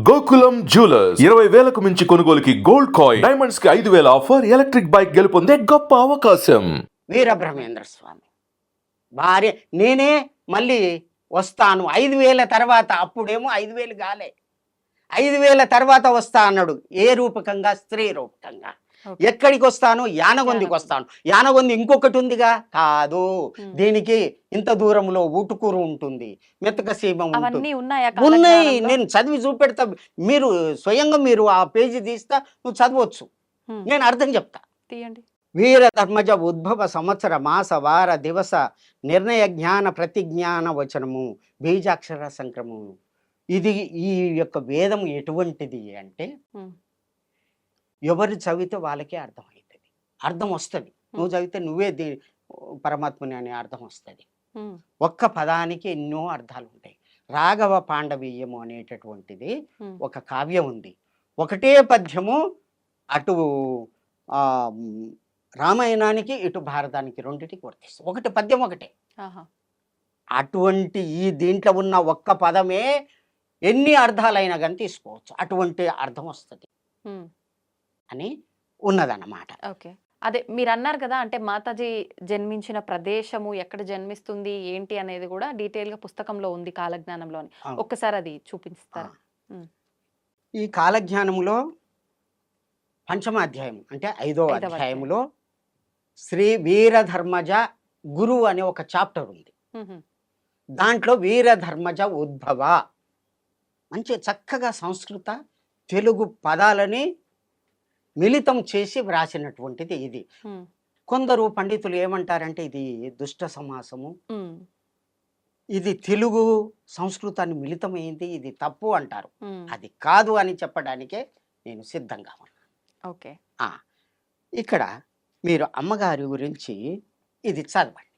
Gokulam jewellers 20,000కు మించి కొనుగోలుకి gold coin, diamonds కి 5,000 ఆఫర్, ఎలక్ట్రిక్ బైక్ గెలుపొందే గొప్ప అవకాశం. వీరబ్రహ్మేంద్ర స్వామి భార్య నేనే మళ్ళీ వస్తాను 5,000 తర్వాత, అప్పుడేమో 5,000 కాలే, 5,000 తర్వాత వస్తా అన్నాడు. ఏ రూపకంగా? స్త్రీ రూపకంగా. ఎక్కడికి వస్తాను? యానగొందికి వస్తాను. యానగొంది ఇంకొకటి ఉందిగా, కాదు, దీనికి ఇంత దూరంలో ఊటుకూరు ఉంటుంది, మెత్తక సీమ ఉంటుంది, ఉన్నాయి. నేను చదివి చూపెడతా, మీరు స్వయంగా మీరు ఆ పేజీ తీస్తా, నువ్వు చదవచ్చు, నేను అర్థం చెప్తా. తీయండి. వీర ధర్మజ ఉద్భవ సంవత్సర మాస వార దివస నిర్ణయ జ్ఞాన ప్రతిజ్ఞాన వచనము బీజాక్షర సంక్రమము. ఇది ఈ యొక్క వేదం ఎటువంటిది అంటే ఎవరు చదివితే వాళ్ళకే అర్థమవుతుంది, అర్థం వస్తుంది. నువ్వు చదివితే నువ్వే పరమాత్మని అనే అర్థం వస్తుంది. ఒక్క పదానికి ఎన్నో అర్థాలు ఉంటాయి. రాఘవ పాండవీయము అనేటటువంటిది ఒక కావ్యం ఉంది. ఒకటే పద్యము అటు రామాయణానికి ఇటు భారతానికి రెండింటికి వర్తిస్తుంది. ఒకటి పద్యం ఒకటే. అటువంటి ఈ దీంట్లో ఉన్న ఒక్క పదమే ఎన్ని అర్థాలైనా కానీ తీసుకోవచ్చు, అటువంటి అర్థం వస్తుంది అని ఉన్నదన్నమాట. ఓకే, అదే మీరు అన్నారు కదా, అంటే మాతాజీ జన్మించిన ప్రదేశము ఎక్కడ జన్మిస్తుంది ఏంటి అనేది కూడా డీటెయిల్ గా పుస్తకంలో ఉంది కాలజ్ఞానంలోని. ఒక్కసారి అది చూపిస్తారా? ఈ కాలజ్ఞానంలో పంచమ అధ్యాయం అంటే 5వ అధ్యాయంలో శ్రీ వీరధర్మజ గురు అనే ఒక చాప్టర్ ఉంది. దాంట్లో వీరధర్మజ ఉద్భవ మంచి చక్కగా సంస్కృత తెలుగు పదాలని మిళితం చేసి వ్రాసినటువంటిది ఇది. కొందరు పండితులు ఏమంటారంటే ఇది దుష్ట సమాసము, ఇది తెలుగు సంస్కృతాన్ని మిళితమైంది, ఇది తప్పు అంటారు. అది కాదు అని చెప్పడానికే నేను సిద్ధంగా ఉన్నాను. ఓకే, ఇక్కడ మీరు అమ్మగారి గురించి ఇది చదవండి.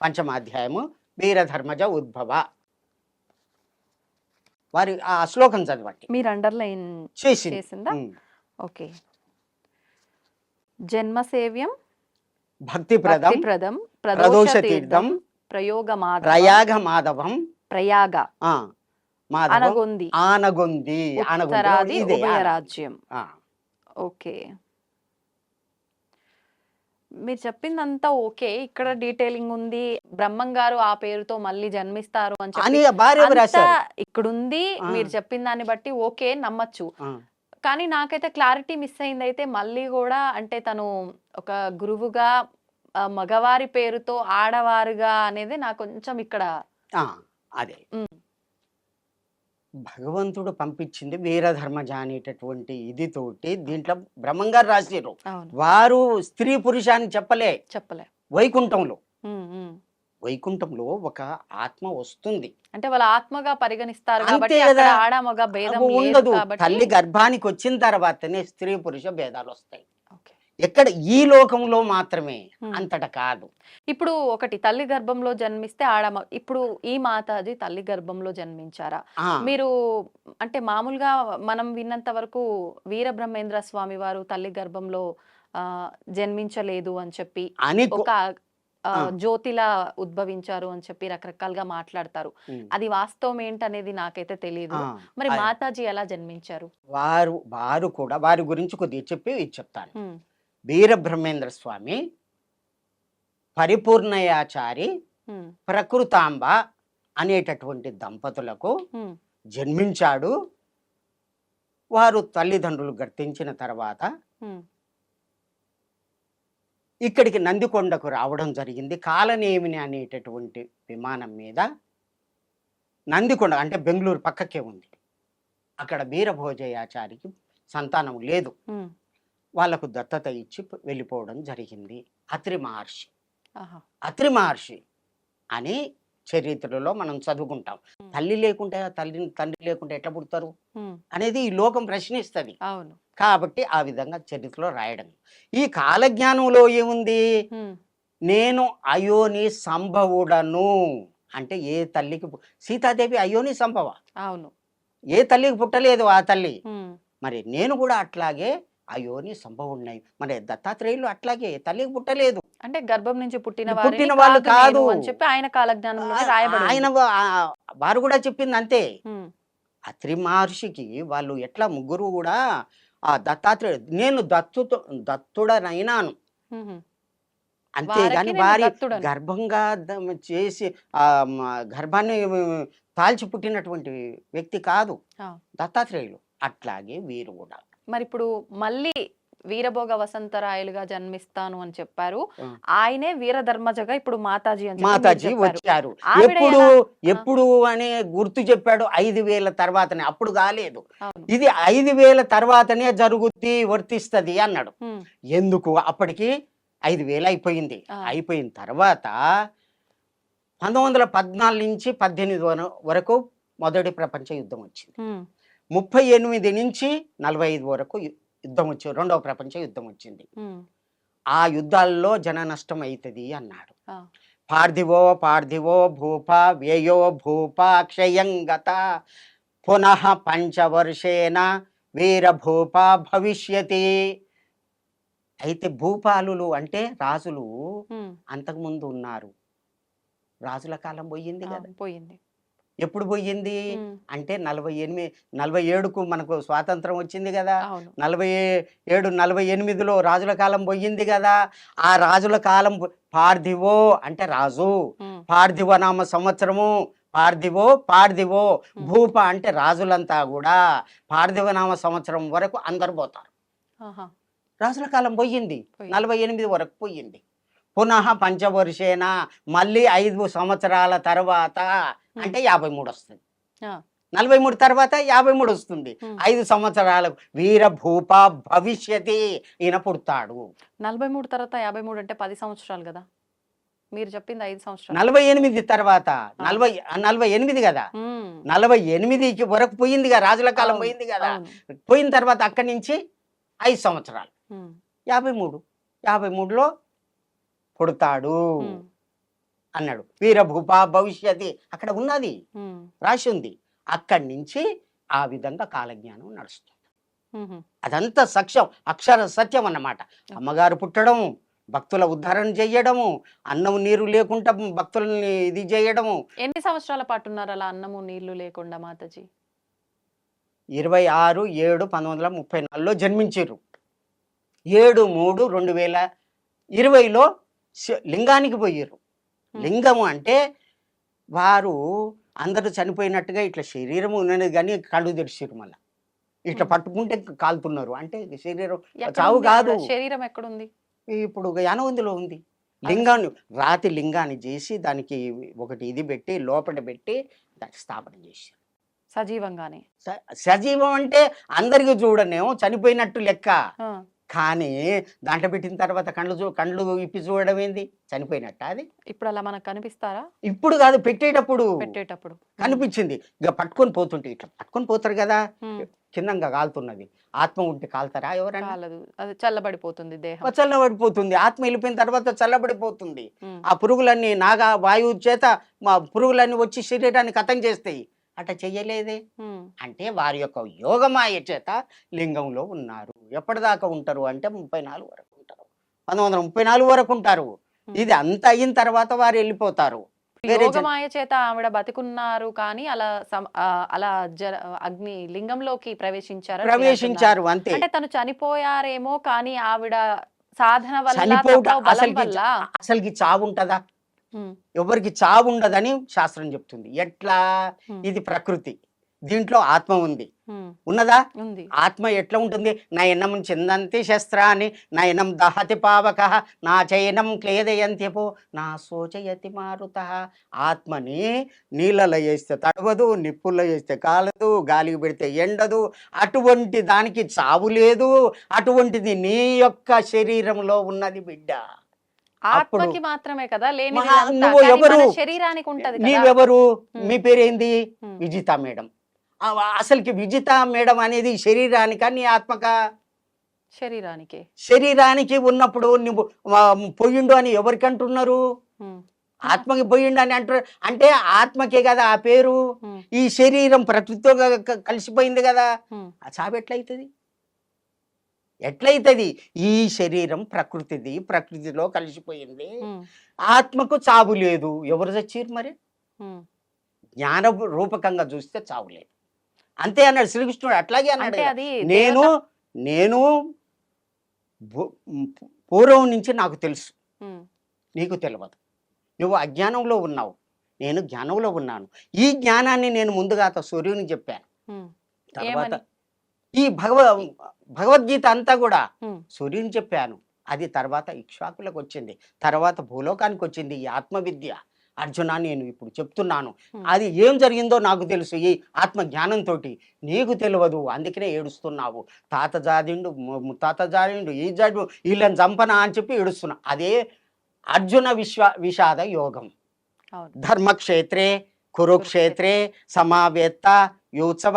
పంచమాధ్యాయము వీరధర్మజ ఉద్భవ, వారి ఆ శ్లోకం చదవండి. మీరు అండర్లైన్ చేసిందా? ఓకే. జన్మసేవ్యం భక్తిప్రదం ప్రదోష తీర్థం ప్రయాగ మాధవం ప్రయాగ ఆనగొంది ఆనగొంది ఉత్తరాది ఉభయ రాజ్యం. ఓకే, మీరు చెప్పిందంతా ఓకే. ఇక్కడ డీటెయిలింగ్ ఉంది, బ్రహ్మం గారు ఆ పేరుతో మళ్ళీ జన్మిస్తారు అని చెప్పి ఇక్కడుంది. మీరు చెప్పిన దాన్ని బట్టి ఓకే, నమ్మచ్చు. కానీ నాకైతే క్లారిటీ మిస్ అయింది. అయితే మళ్ళీ కూడా అంటే తను ఒక గురువుగా మగవారి పేరుతో ఆడవారుగా అనేది నాకు కొంచెం ఇక్కడ అదే భగవంతుడు పంపించింది వీరధర్మజ అనేటటువంటి ఇది తోటి దీంట్లో బ్రహ్మంగారు రాసిరు. వారు స్త్రీ పురుష అని చెప్పలే. వైకుంఠంలో ఒక ఆత్మ వస్తుంది అంటే వాళ్ళ ఆత్మగా పరిగణిస్తారు. ఉండదు. తల్లి గర్భానికి వచ్చిన తర్వాతనే స్త్రీ పురుష భేదాలు వస్తాయి. ఎక్కడ? ఈ లోకంలో మాత్రమే, అంతట కాదు. ఇప్పుడు ఒకటి తల్లి గర్భంలో జన్మిస్తే ఇప్పుడు ఈ మాతాజీ తల్లి గర్భంలో జన్మించారా? మీరు అంటే మామూలుగా మనం విన్నంత వరకు వీరబ్రహ్మేంద్ర స్వామి వారు తల్లి గర్భంలో జన్మించలేదు అని చెప్పి, ఒక జ్యోతిలా ఉద్భవించారు అని చెప్పి రకరకాలుగా మాట్లాడతారు. అది వాస్తవం ఏంటనేది నాకైతే తెలియదు. మరి మాతాజీ ఎలా జన్మించారు? వారు కూడా వారి గురించి కొద్దిగా చెప్పి చెప్తాను. వీరబ్రహ్మేంద్ర స్వామి పరిపూర్ణయాచారి ప్రకృతాంబ అనేటటువంటి దంపతులకు జన్మించాడు. వారు తల్లిదండ్రులు గర్తించిన తర్వాత ఇక్కడికి నందికొండకు రావడం జరిగింది. కాలనేమిని అనేటటువంటి విమానం మీద నందికొండ అంటే బెంగళూరు పక్కకే ఉంది. అక్కడ వీరభోజయాచారికి సంతానం లేదు. వాళ్ళకు దత్తత ఇచ్చి వెళ్ళిపోవడం జరిగింది. అత్రి మహర్షి అని చరిత్రలో మనం చదువుకుంటాం. తల్లి లేకుంటే తండ్రి లేకుంటే ఎట్లా పుడతారు అనేది ఈ లోకం ప్రశ్నిస్తుంది. కాబట్టి ఆ విధంగా చరిత్రలో రాయడం. ఈ కాలజ్ఞానంలో ఏముంది? నేను అయోని సంభవుడను అంటే ఏ తల్లికి సీతాదేవి అయోని సంభవ, ఏ తల్లికి పుట్టలేదు ఆ తల్లి. మరి నేను కూడా అట్లాగే అయోని సంభవున్నాయి. మరి దత్తాత్రేయులు అట్లాగే తల్లికి పుట్టలేదు, అంటే గర్భం నుంచి పుట్టిన పుట్టిన వారిని వాళ్ళు కాదు కాదు. నేను అని చెప్పి ఆయన కాలజ్ఞానంలో రాయబడి ఆయన ఉంది. వారు కూడా చెప్పింది అంతే. ఉమ్, అత్రి మహర్షికి వాళ్ళు ఎట్లా ముగ్గురు కూడా ఆ దత్తాత్రేయ నేను దత్తుడనైనాను ఉహుం. అంతేగాని వారికి నేను వారి దత్తుడను. గర్భంగా చేసి ఆ గర్భాన్ని తాల్చి పుట్టినటువంటి వ్యక్తి కాదు ఆ. దత్తాత్రేయులు. అట్లాగే వీరు కూడా మరి ఇప్పుడు మళ్ళీ వీరభోగ వసంతరాయలుగా జన్మిస్తాను అని చెప్పారు. ఆ. ఆయనే వీరధర్మజగా ఇప్పుడు మాతాజీ అని చెప్పి మీరు మాతాజీ చెప్పారు. వచ్చారు. ఆవిడ ఎప్పుడు ఎలా? ఎప్పుడు అనే గుర్తు చెప్పాడు 5,000 తర్వాతనే, అప్పుడు కాలేదు. అవును. ఇది 5,000 తర్వాతనే జరుగుద్ది వర్తిస్తది అన్నాడు. ఉమ్, ఎందుకు అప్పటికి 5,000 అయిపోయింది. ఆ. అయిపోయిన తర్వాత 1914 నుంచి 18 వరకు మొదటి ప్రపంచ యుద్ధం వచ్చింది. ఉమ్, 38 నుంచి 45 వరకు యుద్ధం వచ్చింది, రెండవ ప్రపంచ యుద్ధం వచ్చింది. ఉమ్, ఆ యుద్ధాల్లో జన నష్టం అవుతుంది అన్నాడు. ఆ, పార్థివో భూప వ్యయో భూప క్షయంగత పునః పంచవర్షేణ వీరభూప భవిష్యతి. అయితే భూపాలులు అంటే రాజులు ఉమ్, అంతకుముందు ఉన్నారు. రాజుల కాలం పోయింది ఆ, కదా. పోయింది. ఎప్పుడు పోయింది ఉమ్, అంటే 47కు మనకు స్వాతంత్రం వచ్చింది కదా. అవును. 47 48లో రాజుల కాలం పోయింది కదా. ఆ రాజుల కాలం పార్థివో అంటే రాజు, ఉమ్, పార్థివ నామ సంవత్సరము, పార్థివో భూప అంటే రాజులంతా కూడా పార్థివ నామ సంవత్సరం వరకు అందరు పోతారు. ఆహా, రాజుల కాలం పోయింది, పోయింది. 48 వరకు పోయింది. పునః పంచవర్షేన మళ్ళీ 5 సంవత్సరాల తర్వాత అంటే 53 వస్తుంది. ఆ, 43 తర్వాత 53 వస్తుంది. ఉమ్. 5 సంవత్సరాలకు వీరభూప భవిష్యతి ఈయన పుడతాడు. 43 తర్వాత 53 అంటే 10 సంవత్సరాలు కదా. మీరు చెప్పింది 5 సంవత్సరాలు. 48 తర్వాత 48 కదా. ఉమ్, 48కి వరకు పోయింది కదా, రాజుల కాలం అవును, పోయింది కదా. అవును. పోయిన తర్వాత అక్కడి నుంచి 5 సంవత్సరాలు ఉమ్, 53లో పుడతాడు ఉమ్, అన్నాడు. వీరభూప భవిష్యతి అక్కడ ఉన్నది, ఉమ్, రాసి ఉంది. అక్కడి నుంచి ఆ విధంగా కాలజ్ఞానం నడుస్తుంది. ఉహుం. అదంతా సత్యం, అక్షర సత్యం అన్నమాట. అమ్మగారు పుట్టడం, భక్తుల ఉద్ధరణ చెయ్యడము, అన్నం నీరు లేకుండా భక్తులని ఇది చేయడము. ఎన్ని సంవత్సరాల పాటు ఉన్నారు అలా అన్నము నీళ్లు లేకుండా మాతాజీ? 26/7/1934లో జన్మించారు. 7/3/2020లో లింగానికి పోయారు. లింగము అంటే వారు అందరూ చనిపోయినట్టుగా ఇట్లా శరీరం ఉన్నది కానీ కళ్ళు తెరిచారు. మళ్ళీ ఇట్లా పట్టుకుంటే కాలుతున్నారు అంటే శరీరం ఎక్కడ చావు ఉంది కాదు. ఆవిడ? శరీరం ఎక్కడుంది? ఇప్పుడు యానవందిలో ఉంది. లింగాన్ని రాతి లింగాన్ని చేసి దానికి ఒకటి ఇది పెట్టి లోపల పెట్టి దాన్ని స్థాపన చేశారు. సజీవంగానే. సజీవం అంటే అందరికి చూడనేమో చనిపోయినట్టు లెక్క, ఆ, కానీ దాంట్లో పెట్టిన తర్వాత కళ్ళు ఇప్పి చూడడం ఏంది, చనిపోయినట్ట అది. ఇప్పుడు అలా మనకు కనిపిస్తారా? ఇప్పుడు కాదు, పెట్టేటప్పుడు పెట్టేటప్పుడు. కనిపించింది. ఇక పట్టుకొని పోతుంటే ఇట్లా పట్టుకొని పోతారు కదా, ఉమ్, కిందంగా కాలుతున్నది. ఆత్మ ఉంటే కాలుతారా ఎవరైనా? కాలదు, అది చల్లబడిపోతుంది దేహం. చల్లబడిపోతుంది. ఆత్మ వెళ్ళిపోయిన తర్వాత చల్లబడిపోతుంది. ఉమ్, ఆ పురుగులన్నీ నాగా వాయువు చేత మా పురుగులన్నీ వచ్చి శరీరాన్ని కథం చేస్తాయి. అట్లా చెయ్యలేదే. ఉమ్, అంటే వారి యొక్క యోగమాయ చేత లింగంలో ఉన్నారు. ఎప్పటిదాకా ఉంటారు అంటే 34 వరకు ఉంటారు, 1934 వరకు ఉంటారు. ఇది అంత అయిన తర్వాత వారు వెళ్ళిపోతారు. వేరే యోగమాయ చేత ఆవిడ బతికున్నారు కానీ అలా అలా అగ్ని లింగంలోకి ప్రవేశించారు అంతే. అంటే తను చనిపోయారేమో కానీ ఆవిడ సాధన వల్ల చనిపోవట బలం వల్ల అసలుకి చావు ఉంటదా? ఉమ్, ఎవరికి చావు ఉండదని శాస్త్రం చెప్తుంది. ఎట్లా? ఇది ప్రకృతి, దీంట్లో ఆత్మ ఉంది. ఉమ్, ఉన్నదా? ఉంది. ఆత్మ ఎట్లా ఉంటుంది? నయనం చిందంతి శస్త్రాన్ని నయనం దహతి పావక నా చయనం క్లేదయంత్యపో నా శోచయతి మారుత. ఆత్మని నీళ్ళలో వేస్తే తడవదు, నిప్పుల్లో వేస్తే కాలదు, గాలికి పెడితే ఎండదు. అటువంటి దానికి చావు లేదు. అటువంటిది నీ యొక్క శరీరంలో ఉన్నది బిడ్డ. ఆత్మకి మాత్రమే కదా లేని నువ్వు ఎవరు? శరీరానికి ఉంటది కదా. నీవెవరు? మీ పేరేంది? ఉమ్. విజిత మేడం. అసలుకి విజిత మేడం అనేది శరీరానికా నీ ఆత్మక? శరీరానికి. శరీరానికి ఉన్నప్పుడు నువ్వు పోయిండు అని ఎవరికి అంటున్నారు? ఉమ్, ఆత్మకి పోయిండు అని అంటారు. అంటే ఆత్మకే కదా ఆ పేరు. ఉమ్, ఈ శరీరం ప్రకృతితో కలిసిపోయింది కదా, ఉమ్, ఆ చావు ఎట్లయితుంది? ఎట్లయితది? ఈ శరీరం ప్రకృతిది, ప్రకృతిలో కలిసిపోయింది. ఉమ్, ఆత్మకు చావు లేదు. ఎవరు చచ్చిరు మరి? ఉమ్. జ్ఞాన రూపకంగా చూస్తే చావు లేదు. అంతే అన్నాడు శ్రీకృష్ణుడు. అట్లాగే అన్నాడు అంటే కదా. అది నేను నేను పూర్వం నుంచి నాకు తెలుసు, ఉమ్, నీకు తెలియదు. నువ్వు అజ్ఞానంలో ఉన్నావు, నేను జ్ఞానంలో ఉన్నాను. ఈ జ్ఞానాన్ని నేను ముందుగా సూర్యునికి చెప్పాను. ఉమ్, తర్వాత ఏమని? ఈ భగవద్గీత అంతా కూడా ఉమ్, సూర్యుని చెప్పాను. అది తర్వాత ఇక్ష్వాకులకు వచ్చింది, తర్వాత భూలోకానికి వచ్చింది ఈ ఆత్మవిద్య. అర్జున, నేను ఇప్పుడు చెప్తున్నాను, అది ఏం జరిగిందో నాకు తెలుసు ఈ ఆత్మ జ్ఞానంతో. నీకు తెలియదు, అందుకనే ఏడుస్తున్నావు. తాత జాడిండు, ముత్తాత జాడిండు, ఈ జాడు, వీళ్ళని చంపనా అని చెప్పి ఏడుస్తున్నా. అదే అర్జున విషాద యోగం. అవును. ధర్మక్షేత్రే కురుక్షేత్రే సమావేత్త యోత్సవ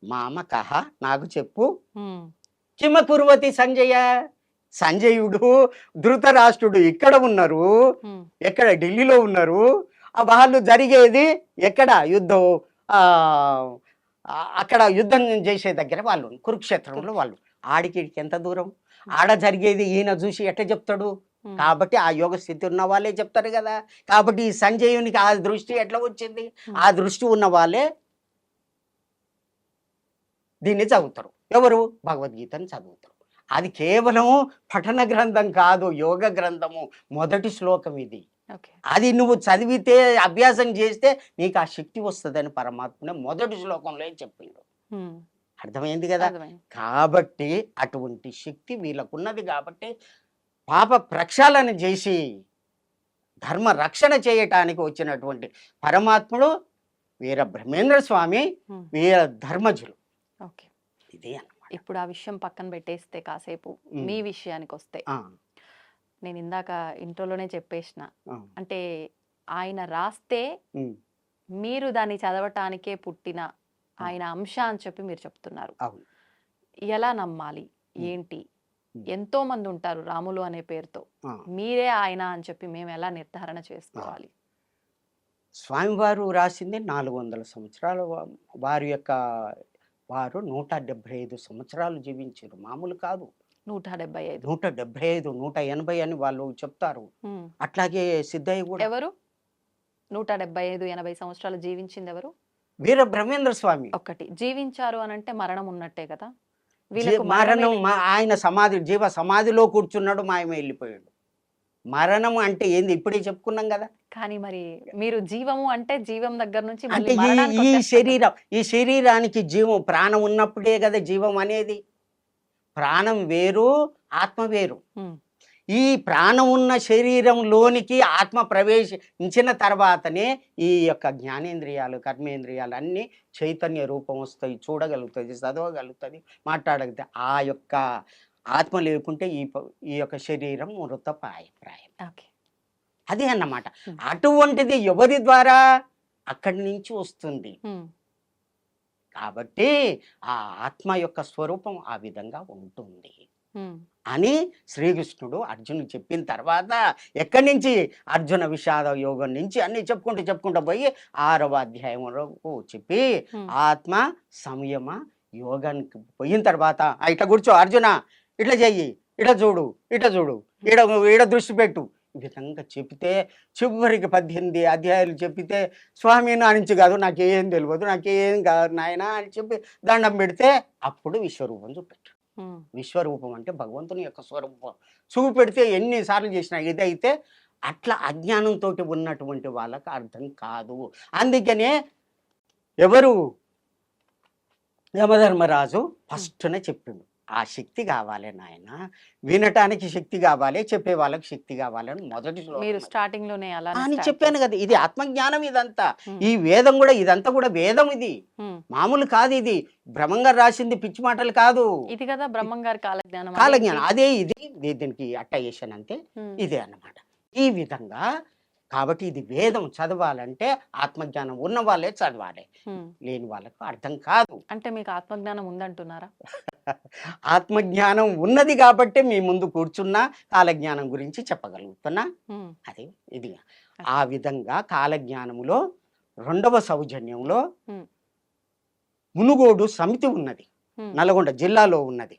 మామకః. నాకు చెప్పు, ఉమ్, కిమ కుర్వతి సంజయ? సంజయుడు, ధృతరాష్ట్రుడు ఇక్కడ ఉన్నారు, ఉమ్, ఎక్కడ? ఢిల్లీలో ఉన్నారు. వాళ్ళు జరిగేది ఎక్కడ? యుద్ధం. అక్కడ యుద్ధం చేసే దగ్గర వాళ్ళు కురుక్షేత్రంలో వాళ్ళు. ఆడికి ఎంత దూరం? ఆడ జరిగేది ఈయన చూసి ఎట్లా చెప్తాడు? ఉమ్. కాబట్టి ఆ యోగ స్థితి ఉన్న వాళ్ళే చెప్తారు కదా. కాబట్టి ఈ సంజయునికి ఆ దృష్టి ఎట్లా వచ్చింది? ఆ దృష్టి ఉన్న వాళ్ళే దీన్ని చదువుతారు. ఎవరు? భగవద్గీతని చదువుతారు. అది కేవలం పఠన గ్రంథం కాదు, యోగ గ్రంథము. మొదటి శ్లోకం ఇది. ఓకే. అది నువ్వు చదివితే, అభ్యాసం చేస్తే నీకు ఆ శక్తి వస్తుందని పరమాత్మ మొదటి శ్లోకంలో చెప్పిండు. ఉమ్, అర్థమైంది కదా. అర్థమైంది. కాబట్టి అటువంటి శక్తి వీళ్ళకున్నది. కాబట్టి పాప ప్రక్షాళన చేసి ధర్మ రక్షణ చేయటానికి వచ్చినటువంటి పరమాత్ముడు వీర బ్రహ్మేంద్ర స్వామి, ఉమ్, వీర ధర్మజులు. ఓకే. ఇది అన్నమాట. ఇప్పుడు ఆ విషయం పక్కన పెట్టేస్తే కాసేపు ఉమ్. మీ విషయానికి వస్తే, ఆ, నేను ఇందాక ఇంట్రోలోనే చెప్పేసిన, ఆ, అంటే ఆయన రాస్తే ఉమ్, మీరు దాన్ని చదవటానికే పుట్టిన ఆయన అంశ అని చెప్పి మీరు చెప్తున్నారు. అవును. ఎలా నమ్మాలి? ఏంటి? ఎంతో మంది ఉంటారు రాములు అనే పేరుతో, ఆ. మీరే ఆయన అని చెప్పి మేము ఎలా నిర్ధారణ చేసుకోవాలి? స్వామివారు రాసింది 400 సంవత్సరాలు. వారి యొక్క వారు 175 సంవత్సరాలు జీవించారు. మామూలు కాదు. 175. 175, 180 అని వాళ్ళు చెప్తారు. ఉమ్. అట్లాగే సిద్ధయ్య కూడా. ఎవరు 175, 80 సంవత్సరాలు జీవించింది ఎవరు? వీర బ్రహ్మేంద్ర స్వామి. ఒక్కటి జీవించారు అని అంటే మరణం ఉన్నట్టే కదా. వీళ్ళకు మరణం, ఆయన సమాధి, జీవ సమాధిలో కూర్చున్నాడు, మాయమే వెళ్ళిపోయాడు. మరణం అంటే ఏంది? ఇప్పుడే చెప్పుకున్నాం కదా. కానీ మరి మీరు జీవము అంటే జీవం దగ్గర నుంచి అంటే మళ్ళీ మరణానికి ఈ వచ్చేస్తారు. ఈ శరీరానికి జీవం, ప్రాణం ఉన్నప్పుడే కదా జీవం అనేది. ప్రాణం వేరు, ఆత్మ వేరు. ఉమ్, ఈ ప్రాణం ఉన్న శరీరంలోనికి ఆత్మ ప్రవేశించిన తర్వాతనే ఈ యొక్క జ్ఞానేంద్రియాలు, కర్మేంద్రియాలు అన్నీ చైతన్య రూపం వస్తాయి, చూడగలుగుతుంది, చదవగలుగుతుంది, మాట్లాడగలుగుతుంది. ఆ యొక్క ఆత్మ లేకుంటే ఈ యొక్క శరీరం మృతప్రాయం. ఓకే. అదే అన్నమాట. అటువంటిది ఎవరి ద్వారా? అక్కడి నుంచి వస్తుంది. ఉమ్, కాబట్టి ఆ ఆత్మ యొక్క స్వరూపం ఆ విధంగా ఉంటుంది ఉమ్, అని శ్రీకృష్ణుడు అర్జునుడు చెప్పిన తర్వాత, ఎక్కడి నుంచి? అర్జున విషాద యోగం నుంచి అన్ని చెప్పుకుంటూ పోయి 6వ అధ్యాయం వరకు చెప్పి, ఆత్మ సంయమ యోగానికి పోయిన తర్వాత, ఇట్లా కూర్చో అర్జున, ఇట్లా చెయ్యి, ఇట్లా చూడు, ఇట్లా చూడు, ఈడ దృష్టి పెట్టు, ఈ విధంగా చెప్తే చివరికి 18 అధ్యాయాలు చెప్పితే, స్వామి నా నుంచి కాదు, నాకేం తెలియదు, నాకేం కాదు నాయన అని చెప్పి దండం పెడితే, అప్పుడు విశ్వరూపం చూపెట్టు. ఉమ్, విశ్వరూపం అంటే భగవంతుని యొక్క స్వరూపం చూపెడితే ఎన్నిసార్లు చేసినా ఇదైతే అట్లా అజ్ఞానంతో ఉన్నటువంటి వాళ్ళకి అర్థం కాదు. అందుకనే ఎవరు? యమధర్మరాజు ఫస్ట్నే చెప్పిండు, ఆ శక్తి కావాలి నాయన, వినటానికి శక్తి కావాలి, చెప్పే వాళ్ళకి శక్తి కావాలని మొదటి మీరు స్టార్టింగ్ లోనే అలా అని చెప్పాను కదా. ఇది ఆత్మజ్ఞానం. ఇదంతా ఈ వేదం కూడా, ఇదంతా కూడా వేదం. ఇది మామూలు కాదు. ఇది బ్రహ్మంగారు రాసింది పిచ్చి మాటలు కాదు. ఇది కదా బ్రహ్మంగారి కాలజ్ఞానం. కాలజ్ఞానం అదే. ఇది దీనికి అట్టేషన్ అంతే, ఇదే అన్నమాట. ఈ విధంగా కాబట్టి ఇది వేదం చదవాలంటే ఆత్మజ్ఞానం ఉన్న వాళ్ళే చదవాలి, లేని వాళ్ళకు అర్థం కాదు. అంటే మీకు ఆత్మజ్ఞానం ఉందంటున్నారా? ఆత్మజ్ఞానం ఉన్నది కాబట్టి మీ ముందు కూర్చున్నా కాలజ్ఞానం గురించి చెప్పగలుగుతున్నా. అది ఇది. ఆ విధంగా కాలజ్ఞానములో 2వ సౌజన్యంలో మునుగోడు సమితి ఉన్నది, నల్గొండ జిల్లాలో ఉన్నది.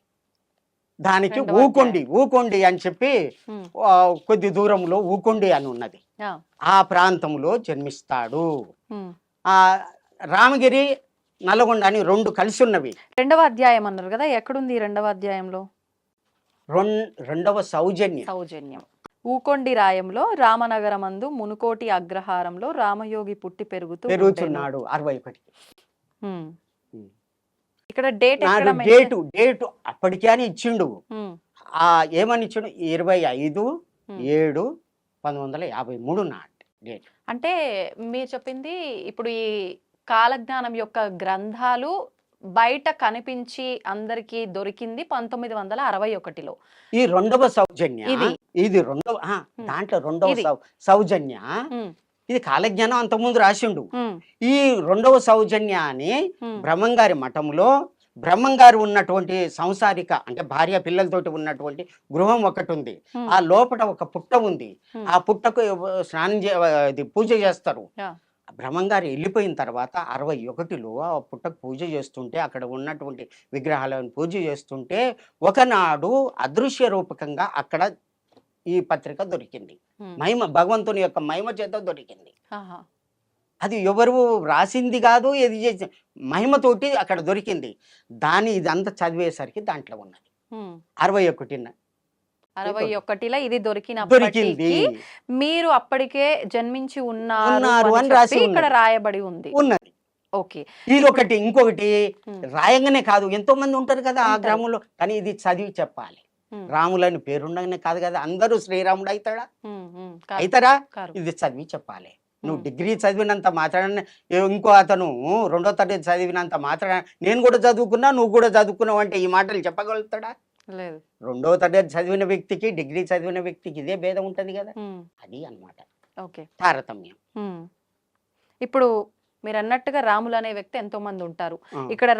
దానికి రెండవ ఊకొండి అని చెప్పి ఉమ్, కొద్ది దూరంలో ఊకొండి అని ఉన్నది. ఆ, ఆ ప్రాంతంలో జన్మిస్తాడు. ఉమ్. ఆ రామగిరి నల్గొండ అని రెండు కలిసి ఉన్నవి. రెండవ అధ్యాయం అన్నారు కదా, ఎక్కడుంది ఈ రెండవ అధ్యాయంలో? రెండవ సౌజన్యం. సౌజన్యం. ఊకొండి రాయంలో రామనగరమందు మునుకోటి అగ్రహారంలో రామయోగి పుట్టి పెరుగుతూ ఉండెను. పెరుగుతున్నాడు 61. ఉమ్. ఉమ్. ఇక్కడ డేట్ నాడు ఎక్కడ mention- డేటు అప్పటికే అని ఇచ్చిండు. ఉమ్, ఏమని ఇచ్చిండు? 25/7/1953 నాటి డేట్. అంటే మీరు చెప్పింది ఇప్పుడు ఈ కాలజ్ఞానం యొక్క గ్రంథాలు బయట కనిపించి అందరికి దొరికింది 1961లో. ఈ రెండవ సౌజన్య ఇది. ఇది రెండవ దాంట్లో రెండవ ఇది. సౌజన్య ఉమ్, ఇది కాలజ్ఞానం అంతకుముందు రాసిండు. ఉమ్, ఈ రెండవ సౌజన్యాన్ని ఉమ్, బ్రహ్మంగారి మఠంలో బ్రహ్మంగారు ఉన్నటువంటి సంసారిక అంటే భార్య పిల్లలతోటి ఉన్నటువంటి గృహం ఒకటి ఉంది. ఉమ్, ఆ లోపల ఒక పుట్ట ఉంది. ఉమ్. ఆ పుట్టకు స్నానం ఇది పూజ చేస్తారు. యా. బ్రహ్మంగారు వెళ్ళిపోయిన తర్వాత 61లో ఆ పుట్టకు పూజ చేస్తుంటే అక్కడ ఉన్నటువంటి విగ్రహాలను పూజ చేస్తుంటే ఒకనాడు అదృశ్య రూపకంగా అక్కడ ఈ పత్రిక దొరికింది. ఉమ్, మహిమ భగవంతుని యొక్క మహిమ చేత దొరికింది. ఆహా. అది ఎవరు రాసింది కాదు, ఏది చేసి మహిమతోటి అక్కడ దొరికింది. ఇదంతా చదివేసరికి దాంట్లో ఉన్నది ఉమ్. 61 61లో ఇది దొరికినప్పటికీ దొరికింది మీరు అప్పటికే జన్మించి ఉన్నారు ఉన్నారు అని రాసి చెప్పి ఇక్కడ ఉన్నది. రాయబడి ఉంది. ఉన్నది. ఓకే. ఇది ఇంకొకటి ఉమ్, రాయంగానే కాదు, ఎంతో మంది ఉంటారు కదా ఆ ఉంటారు. గ్రామంలో, కానీ ఇది చదివి చెప్పాలి. ఉమ్, రాములని పేరుండగానే కాదు కదా, అందరూ శ్రీరాముడు అవుతాడా? ఉమ్, ఉమ్, కాదు, అవుతారా? కాదు. ఇది చదివి చెప్పాలి. నువ్వు ఉమ్, డిగ్రీ చదివినంత మాత్రాన ఇంకో అతను 2వ తరగతి చదివినంత మాత్రాన నేను కూడా చదువుకున్నా నువ్వు కూడా చదువుకున్నావు అంటే ఈ మాటలు చెప్పగలుగుతాడా? లేదు. 2వ తరగతి చదివిన వ్యక్తికి డిగ్రీ చదివిన వ్యక్తికి ఇదే భేదం ఉంటది కదా. ఉమ్, అది అన్నమాట ఓకే. తారతమ్యం. ఉమ్. ఇప్పుడు మీరు అన్నట్టుగా రాములు అనే వ్యక్తి ఎంతో మంది ఉంటారు. ఆ, ఇక్కడ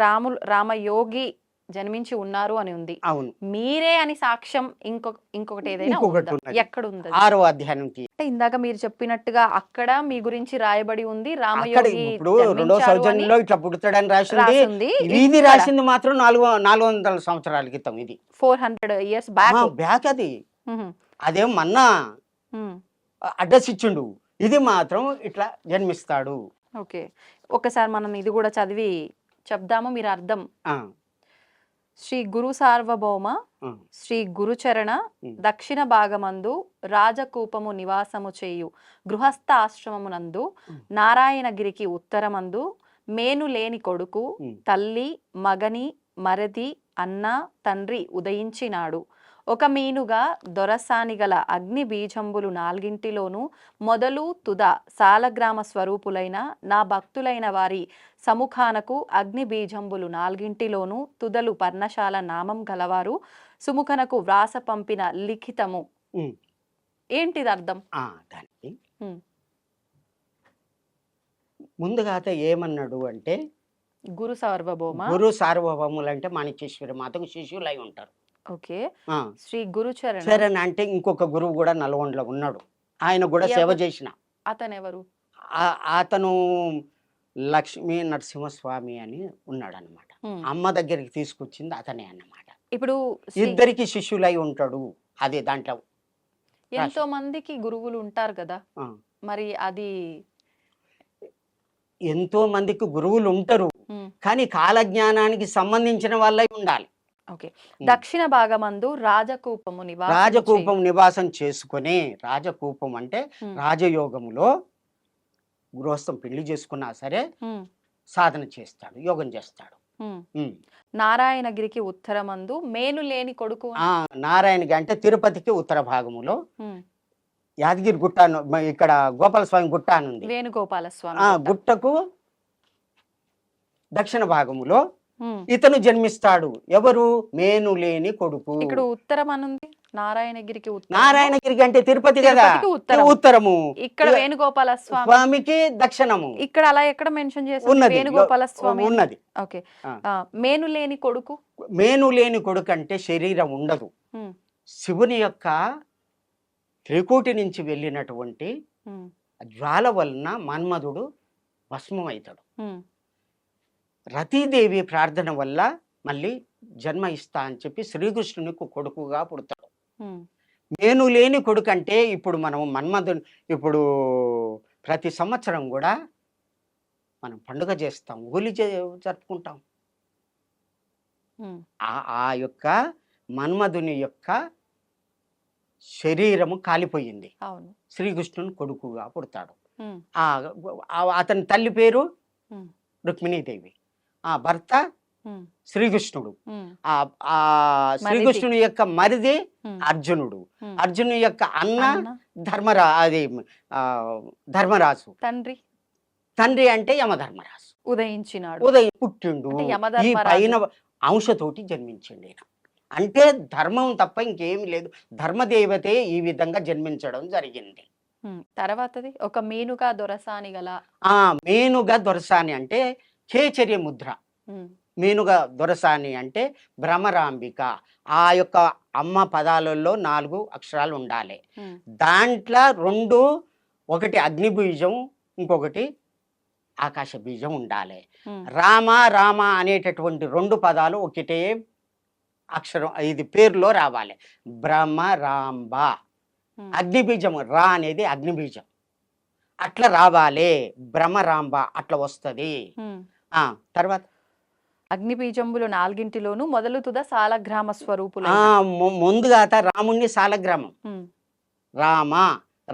రామయోగి జన్మించి ఉన్నారు అని ఉంది. అవును. మీరే అని సాక్ష్యం ఇంకొకటి ఏదైనా ఇంకొకటి ఉందా? ఉన్నది. ఎక్కడ ఉంది అది? 6వ అధ్యాయానికి అంటే ఇందాక మీరు చెప్పినట్టుగా అక్కడ మీ గురించి రాయబడి ఉంది అక్కడ రామయోగి ఇప్పుడు 2వ జన్మించారు అని సౌజన్యంలో ఇట్లా పుడతాడని రాసింది. రాసింది. ఇది ఇక్కడ రాసింది మాత్రం 400 సంవత్సరాల క్రితం. ఇది 400 years బ్యాక్. బ్యాక్. అది అదేం మన్నా అడ్రస్ ఇచ్చిండు. ఇది మాత్రం ఇట్లా జన్మిస్తాడు. ఓకే. ఒకసారి మనం ఇది కూడా చదివి చెప్దాము, మీరు అర్థం. ఆ, శ్రీ గురు సార్వభౌమ ఆ, శ్రీ గురుచరణ ఉమ్, దక్షిణ భాగమందు రాజకూపము నివాసము చేయు గృహస్థ ఆశ్రమమునందు ఉమ్, నారాయణగిరికి ఉత్తరమందు మేను లేని కొడుకు ఉమ్, తల్లి మగని మరది అన్న తండ్రి ఉదయించినాడు. ఒక మీనుగా దొరసానిగల అగ్ని బీజంబులు 4 మొదలు తుద సాలగ్రామ స్వరూపులైన నా భక్తులైన వారి సముఖానకు అగ్ని బీజంబులు 4 తుదలు పర్ణశాల నామం గలవారు సుముఖనకు వ్రాస పంపిన లిఖితము. ఉమ్. ఏంటిది అర్థం? దానికి ఉమ్, ముందుగా అత ఏమన్నాడు అంటే గురు సార్వభౌమ. గురు సార్వభౌములు అంటే మాణిక్యేశ్వరి మాతకు శిష్యులై ఉంటారు. ఓకే. ఆ, శ్రీ గురుచరణ శరణ్ అంటే ఇంకొక గురువు కూడా నల్గొండలో ఉన్నాడు. ఆయన కూడా సేవ ఎవరు? చేసిన అతను ఎవరు? అతను లక్ష్మీ నరసింహస్వామి అని ఉన్నాడు అన్నమాట. ఉమ్. అమ్మ దగ్గరికి తీసుకొచ్చింది అతనే అన్నమాట. ఇప్పుడు ఇద్దరికి శిష్యులై ఉంటాడు. అదే దాంట్లో ఎంతో మందికి గురువులు ఉంటారు కదా, ఆ, మరి అది ఎంతో మందికి గురువులు ఉంటారు, ఉమ్, కానీ కాలజ్ఞానానికి సంబంధించిన వాళ్ళై ఉండాలి. ఓకే. ఉమ్. దక్షిణ భాగమందు రాజకూపము నివాసము రాజకూపం నివాసం చేసుకుని, రాజకూపం అంటే ఉమ్, రాజయోగములో గృహస్థం పెళ్లి చేసుకున్నా సరే ఉమ్, సాధన చేస్తాడు, యోగం చేస్తాడు. ఉమ్. ఉమ్. నారాయణగిరికి ఉత్తరమందు మేను లేని కొడుకు అని- నారాయణగి అంటే తిరుపతికి ఉత్తర భాగములో ఉమ్, యాదగిరి గుట్ట ఇక్కడ గోపాలస్వామి గుట్ట అని ఉంది. వేణుగోపాల స్వామి ఆ గుట్ట. గుట్టకు దక్షిణ భాగములో ఉమ్. ఇతను జన్మిస్తాడు. ఎవరు? మేను లేని కొడుకు. ఇక్కడ ఉత్తరం అనుంది, నారాయణగిరికి ఉత్తరం. నారాయణగిరికి అంటే తిరుపతి కదా, తిరుపతికి ఉత్తరం. ఉత్తరము. ఇక్కడ వేణుగోపాల స్వామి, స్వామికి దక్షిణము ఇక్కడ అలా ఎక్కడ మెన్షన్ చేస్తుంది? ఉన్నది. వేణుగోపాల స్వామి ఉన్నది. ఓకే. ఆ. మేను లేని కొడుకు. మేను లేని కొడుకు అంటే శరీరం ఉండదు. ఉమ్, శివుని యొక్క త్రికోటి నుంచి వెళ్ళినటువంటి ఉమ్, జ్వాల వలన మన్మధుడు భస్మం అవుతాడు. ఉమ్, రతీదేవి ప్రార్థన వల్ల మళ్ళీ జన్మ ఇస్తా అని చెప్పి శ్రీకృష్ణునికి కొడుకుగా పుడతాడు. ఉమ్, నేను లేని కొడుకు అంటే ఇప్పుడు మనం మన్మధుని ఇప్పుడు ప్రతి సంవత్సరం కూడా మనం పండుగ చేస్తాం, హోలీ జరుపుకుంటాం. ఉమ్, ఆ ఆ యొక్క మన్మధుని యొక్క శరీరము కాలిపోయింది. అవును. శ్రీకృష్ణుని కొడుకుగా పుడతాడు. ఉమ్, ఆ అతని తల్లి పేరు ఉమ్, రుక్మిణీదేవి, ఆ భర్త ఉమ్, శ్రీకృష్ణుడు. ఉమ్, ఆ ఆ శ్రీకృష్ణుని యొక్క మరిది ఉమ్, అర్జునుడు. ఉమ్. అర్జునుని యొక్క అన్న అన్న, అది ఆ, ధర్మరాజు. తండ్రి తండ్రి అంటే యమధర్మరాజు. ఉదయించినాడు. ఉదయం పుట్టిండు. అంటే ఈ యమధర్మరాజు. పైన అంశతోటి జన్మించిండు ఈయన. అంటే ధర్మం తప్ప ఇంకేమి లేదు. ధర్మదేవతే ఈ విధంగా జన్మించడం జరిగింది. ఉమ్, తర్వాతది ఒక మీనుగా దొరసాని గల. ఆ మేనుగా దొరసాని అంటే కేచర్య ముద్ర. ఉమ్, మీనుగా దొరసాని అంటే భ్రమరాంబిక. ఆ యొక్క అమ్మ పదాలలో 4 అక్షరాలు ఉండాలి. ఉమ్, దాంట్లో 2, ఒకటి అగ్ని బీజం, ఇంకొకటి ఆకాశ బీజం ఉండాలి. ఉమ్, రామ రామ అనేటటువంటి 2 పదాలు ఒకటే అక్షరం, ఇది పేరులో రావాలి. భ్రమరాంబ. ఉమ్, అగ్ని బీజం రా అనేది అగ్ని బీజం, అట్లా రావాలి. భ్రమరాంబ అట్లా వస్తుంది. ఉమ్. తర్వాత అగ్నిబీజంబులు 4 మొదలు తుద సాలగ్రామ స్వరూపులు. ముందుగా రాముణ్ణి సాలగ్రామం ఉమ్, రామ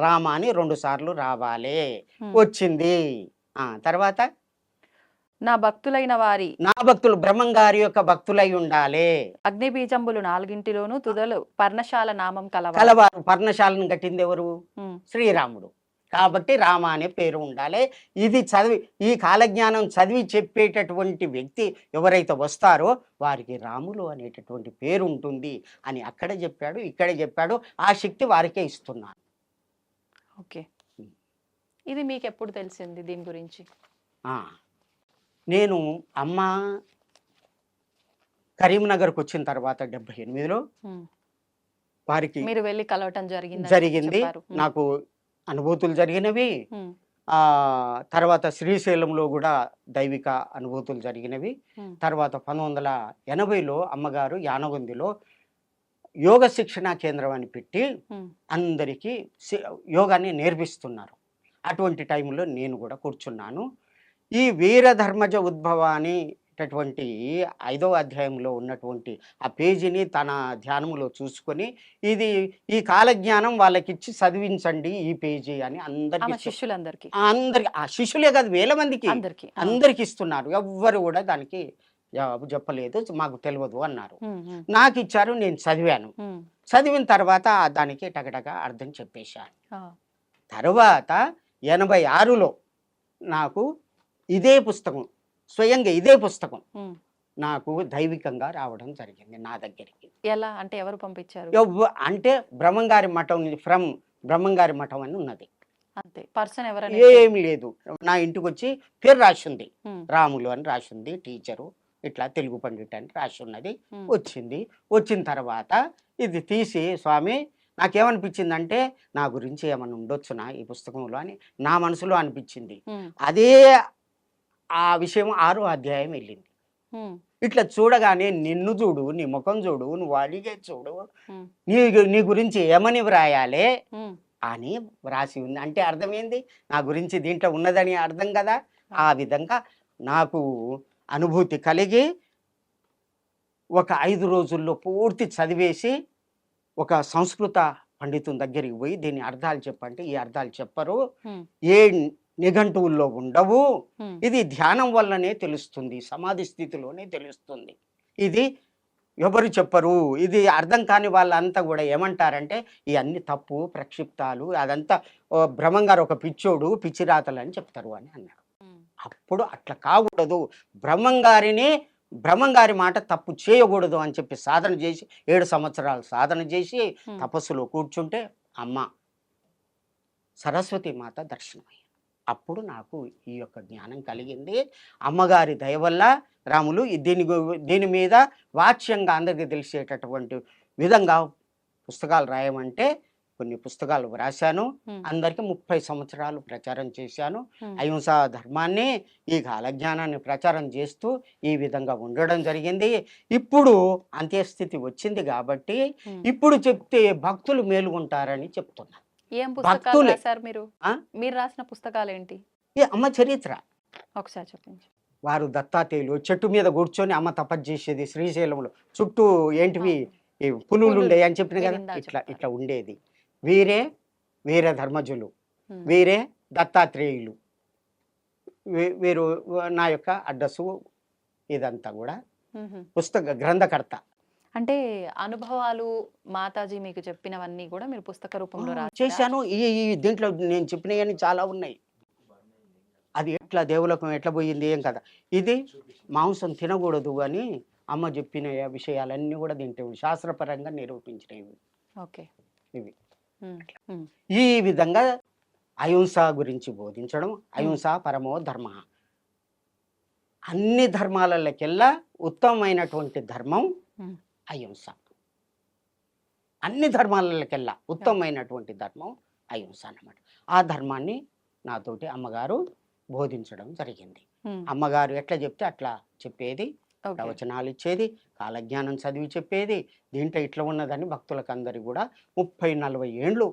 రామ అని 2 సార్లు రావాలి. ఉమ్. వచ్చింది. తర్వాత నా భక్తులైన వారి నా భక్తులు బ్రహ్మంగారి యొక్క భక్తులై ఉండాలి. అగ్నిబీజంబులు 4 తుదలు పర్ణశాల నామం కలవ. కలవారు. పర్ణశాలను కట్టింది ఎవరు? ఉమ్, శ్రీరాముడు. కాబట్టి రామ అనే పేరు ఉండాలి. ఇది చదివి ఈ కాలజ్ఞానం చదివి చెప్పేటటువంటి వ్యక్తి ఎవరైతే వస్తారో వారికి రాములు అనేటటువంటి పేరు ఉంటుంది అని అక్కడ చెప్పాడు, ఇక్కడ చెప్పాడు. ఆ శక్తి వారికే ఇస్తున్నాను. ఓకే. ఇది మీకు ఎప్పుడు తెలిసింది దీని గురించి? నేను అమ్మ కరీంనగర్కి వచ్చిన తర్వాత 78లో ఉమ్, వారికి మీరు వెళ్ళి కలవటం జరిగింది. నాకు అనుభూతులు జరిగినవి. ఉమ్, తర్వాత శ్రీశైలంలో కూడా దైవిక అనుభూతులు జరిగినవి. ఉమ్, తర్వాత 1980లో అమ్మగారు యానగొందిలో యోగ శిక్షణా కేంద్రం అని పెట్టి ఉమ్, అందరికీ యోగాన్ని నేర్పిస్తున్నారు. అటువంటి టైంలో నేను కూడా కూర్చున్నాను. ఈ వీరధర్మజ ఉద్భవ అనేటటువంటి 5వ అధ్యాయంలో ఉన్నటువంటి ఆ పేజీని తన ధ్యానములో చూసుకొని ఇది ఈ కాలజ్ఞానం వాళ్ళకిచ్చి చదివించండి ఈ పేజీ అని ఆమె అందరికి శిష్యులందరికీ ఆ శిష్యులే కాదు, వేల మందికి అందరికీ. అందరికి ఇస్తున్నారు. ఎవ్వరు కూడా దానికి జవాబు చెప్పలేదు, మాకు తెలియదు అన్నారు. ఉమ్, ఉమ్, నాకు ఇచ్చారు, నేను చదివాను. ఉమ్, చదివిన తర్వాత దానికి టగటగా అర్థం చెప్పేశాను. ఆ, తర్వాత 86లో నాకు ఇదే పుస్తకం, స్వయంగా ఇదే పుస్తకం ఉమ్. నాకు దైవికంగా రావడం జరిగింది నా దగ్గరికి. ఎలా అంటే ఎవరు పంపించారు? అంటే బ్రహ్మంగారి మఠం ఫ్రమ్ బ్రహ్మంగారి మఠం అని ఉన్నది. అంతే. పర్సన్ ఎవరైనా? ఏమి లేదు. నా ఇంటికి వచ్చి పేరు రాసింది, ఉమ్, రాములు అని రాసింది. టీచరు ఇట్లా తెలుగు పండిట్ అని రాసి ఉన్నది. ఉమ్, వచ్చింది. వచ్చిన తర్వాత ఇది తీసి స్వామి నాకేమనిపించిందంటే నా గురించి ఏమన్నా ఉండొచ్చునా ఈ పుస్తకంలో అని నా మనసులో అనిపించింది. ఉమ్, అదే ఆ విషయం 6వ అధ్యాయం వెళ్ళింది. ఉమ్, ఇట్లా చూడగానే నిన్ను చూడు, నీ ముఖం చూడు, నువ్వు అడిగే చూడు, ఉమ్, నీ గురించి ఏమని వ్రాయాలే ఉమ్, అని వ్రాసి ఉంది. అంటే అర్థమైంది నా గురించి దీంట్లో ఉన్నదని అర్థం కదా. ఆ విధంగా నాకు అనుభూతి కలిగి ఒక 5 రోజుల్లో పూర్తి చదివేసి ఒక సంస్కృత పండితుని దగ్గరికి పోయి దీని అర్థాలు చెప్పంటే ఈ అర్థాలు చెప్పరు, ఉమ్, ఏ నిఘంటువుల్లో ఉండవు, ఉమ్, ఇది ధ్యానం వల్లనే తెలుస్తుంది, సమాధి స్థితిలోనే తెలుస్తుంది, ఇది ఎవరు చెప్పరు, ఇది అర్థం కాని వాళ్ళంతా కూడా ఏమంటారంటే ఇవన్నీ తప్పు ప్రక్షిప్తాలు, అదంతా బ్రహ్మంగారు ఒక పిచ్చోడు పిచ్చిరాతలు అని చెప్తారు అని అన్నాడు. ఉమ్, అప్పుడు అట్లా కాకూడదు, బ్రహ్మంగారి మాట తప్పు చేయకూడదు అని చెప్పి సాధన చేసి 7 సంవత్సరాలు సాధన చేసి తపస్సులో కూర్చుంటే అమ్మ సరస్వతి మాత దర్శనమయ్యారు. అప్పుడు నాకు ఈ యొక్క జ్ఞానం కలిగింది. అమ్మగారి దయ వల్ల రాములు దీని మీద వాచ్యంగా అందరికీ తెలిసేటటువంటి విధంగా పుస్తకాలు రాయమంటే కొన్ని పుస్తకాలు వ్రాశాను. ఉమ్, అందరికి 30 సంవత్సరాలు ప్రచారం చేశాను. ఉమ్, అహింసా ధర్మాన్ని, ఈ కాలజ్ఞానాన్ని ప్రచారం చేస్తూ ఈ విధంగా ఉండడం జరిగింది. ఇప్పుడు అంత్యస్థితి వచ్చింది కాబట్టి ఉమ్. ఇప్పుడు చెప్తే భక్తులు మేలుకుంటారని చెప్తున్నా. ఏం పుస్తకాలు భక్తులే. రాశారు మీరు? ఆ? మీరు రాసిన పుస్తకాలు ఏంటి? ఈ అమ్మ చరిత్ర. ఒకసారి చెప్పించు. వారు దత్తాత్రేయులు చెట్టు మీద కూర్చొని అమ్మ తపస్సు చేసేది శ్రీశైలంలో. చుట్టూ ఏంటివి ఈ పులులు పులులు. ఉండే అని చెప్పిన కదా, మీరు ఇందాక ఇట్లా చెప్పారు. ఇట్లా ఉండేది. వీరే వీర ధర్మజులు, ఉమ్, వీరే దత్తాత్రేయులు. వీరు నా యొక్క అడ్రస్సు ఇదంతా కూడా ఉమ్. పుస్తక గ్రంథకర్త. అంటే అనుభవాలు మాతాజీ మీకు చెప్పినవన్నీ కూడా మీరు పుస్తక రూపంలో రాశారా? చేశాను. ఈ దీంట్లో నేను చెప్పినవన్నీ చాలా ఉన్నాయి. అది ఎట్లా దేవులకం ఎట్లా పోయింది ఏం కదా. ఇది మాంసం తినకూడదు అని అమ్మ చెప్పిన విషయాలన్నీ కూడా దీంట్లో శాస్త్రపరంగా నిరూపించినవి ఓకే. ఇవి. ఉమ్, ఉమ్, ఈ విధంగా అహింస గురించి బోధించడం. అహింస పరమో ధర్మ. అన్ని ధర్మాలకెల్లా ఉత్తమమైనటువంటి ధర్మం ఉమ్. అహింస. అన్ని ధర్మాలకెల్లా ఉత్తమమైనటువంటి ధర్మం అహింస అన్నమాట. ఆ ధర్మాన్ని నాతోటి అమ్మగారు బోధించడం జరిగింది. ఉమ్, అమ్మగారు ఎట్లా చెప్తే అట్లా చెప్పేది, ఓకే. ప్రవచనాలు ఇచ్చేది, కాలజ్ఞానం చదివి చెప్పేది. దీంట్లో ఇట్లా ఉన్నదని భక్తులకు అందరికి కూడా 30-40 ఏండ్లు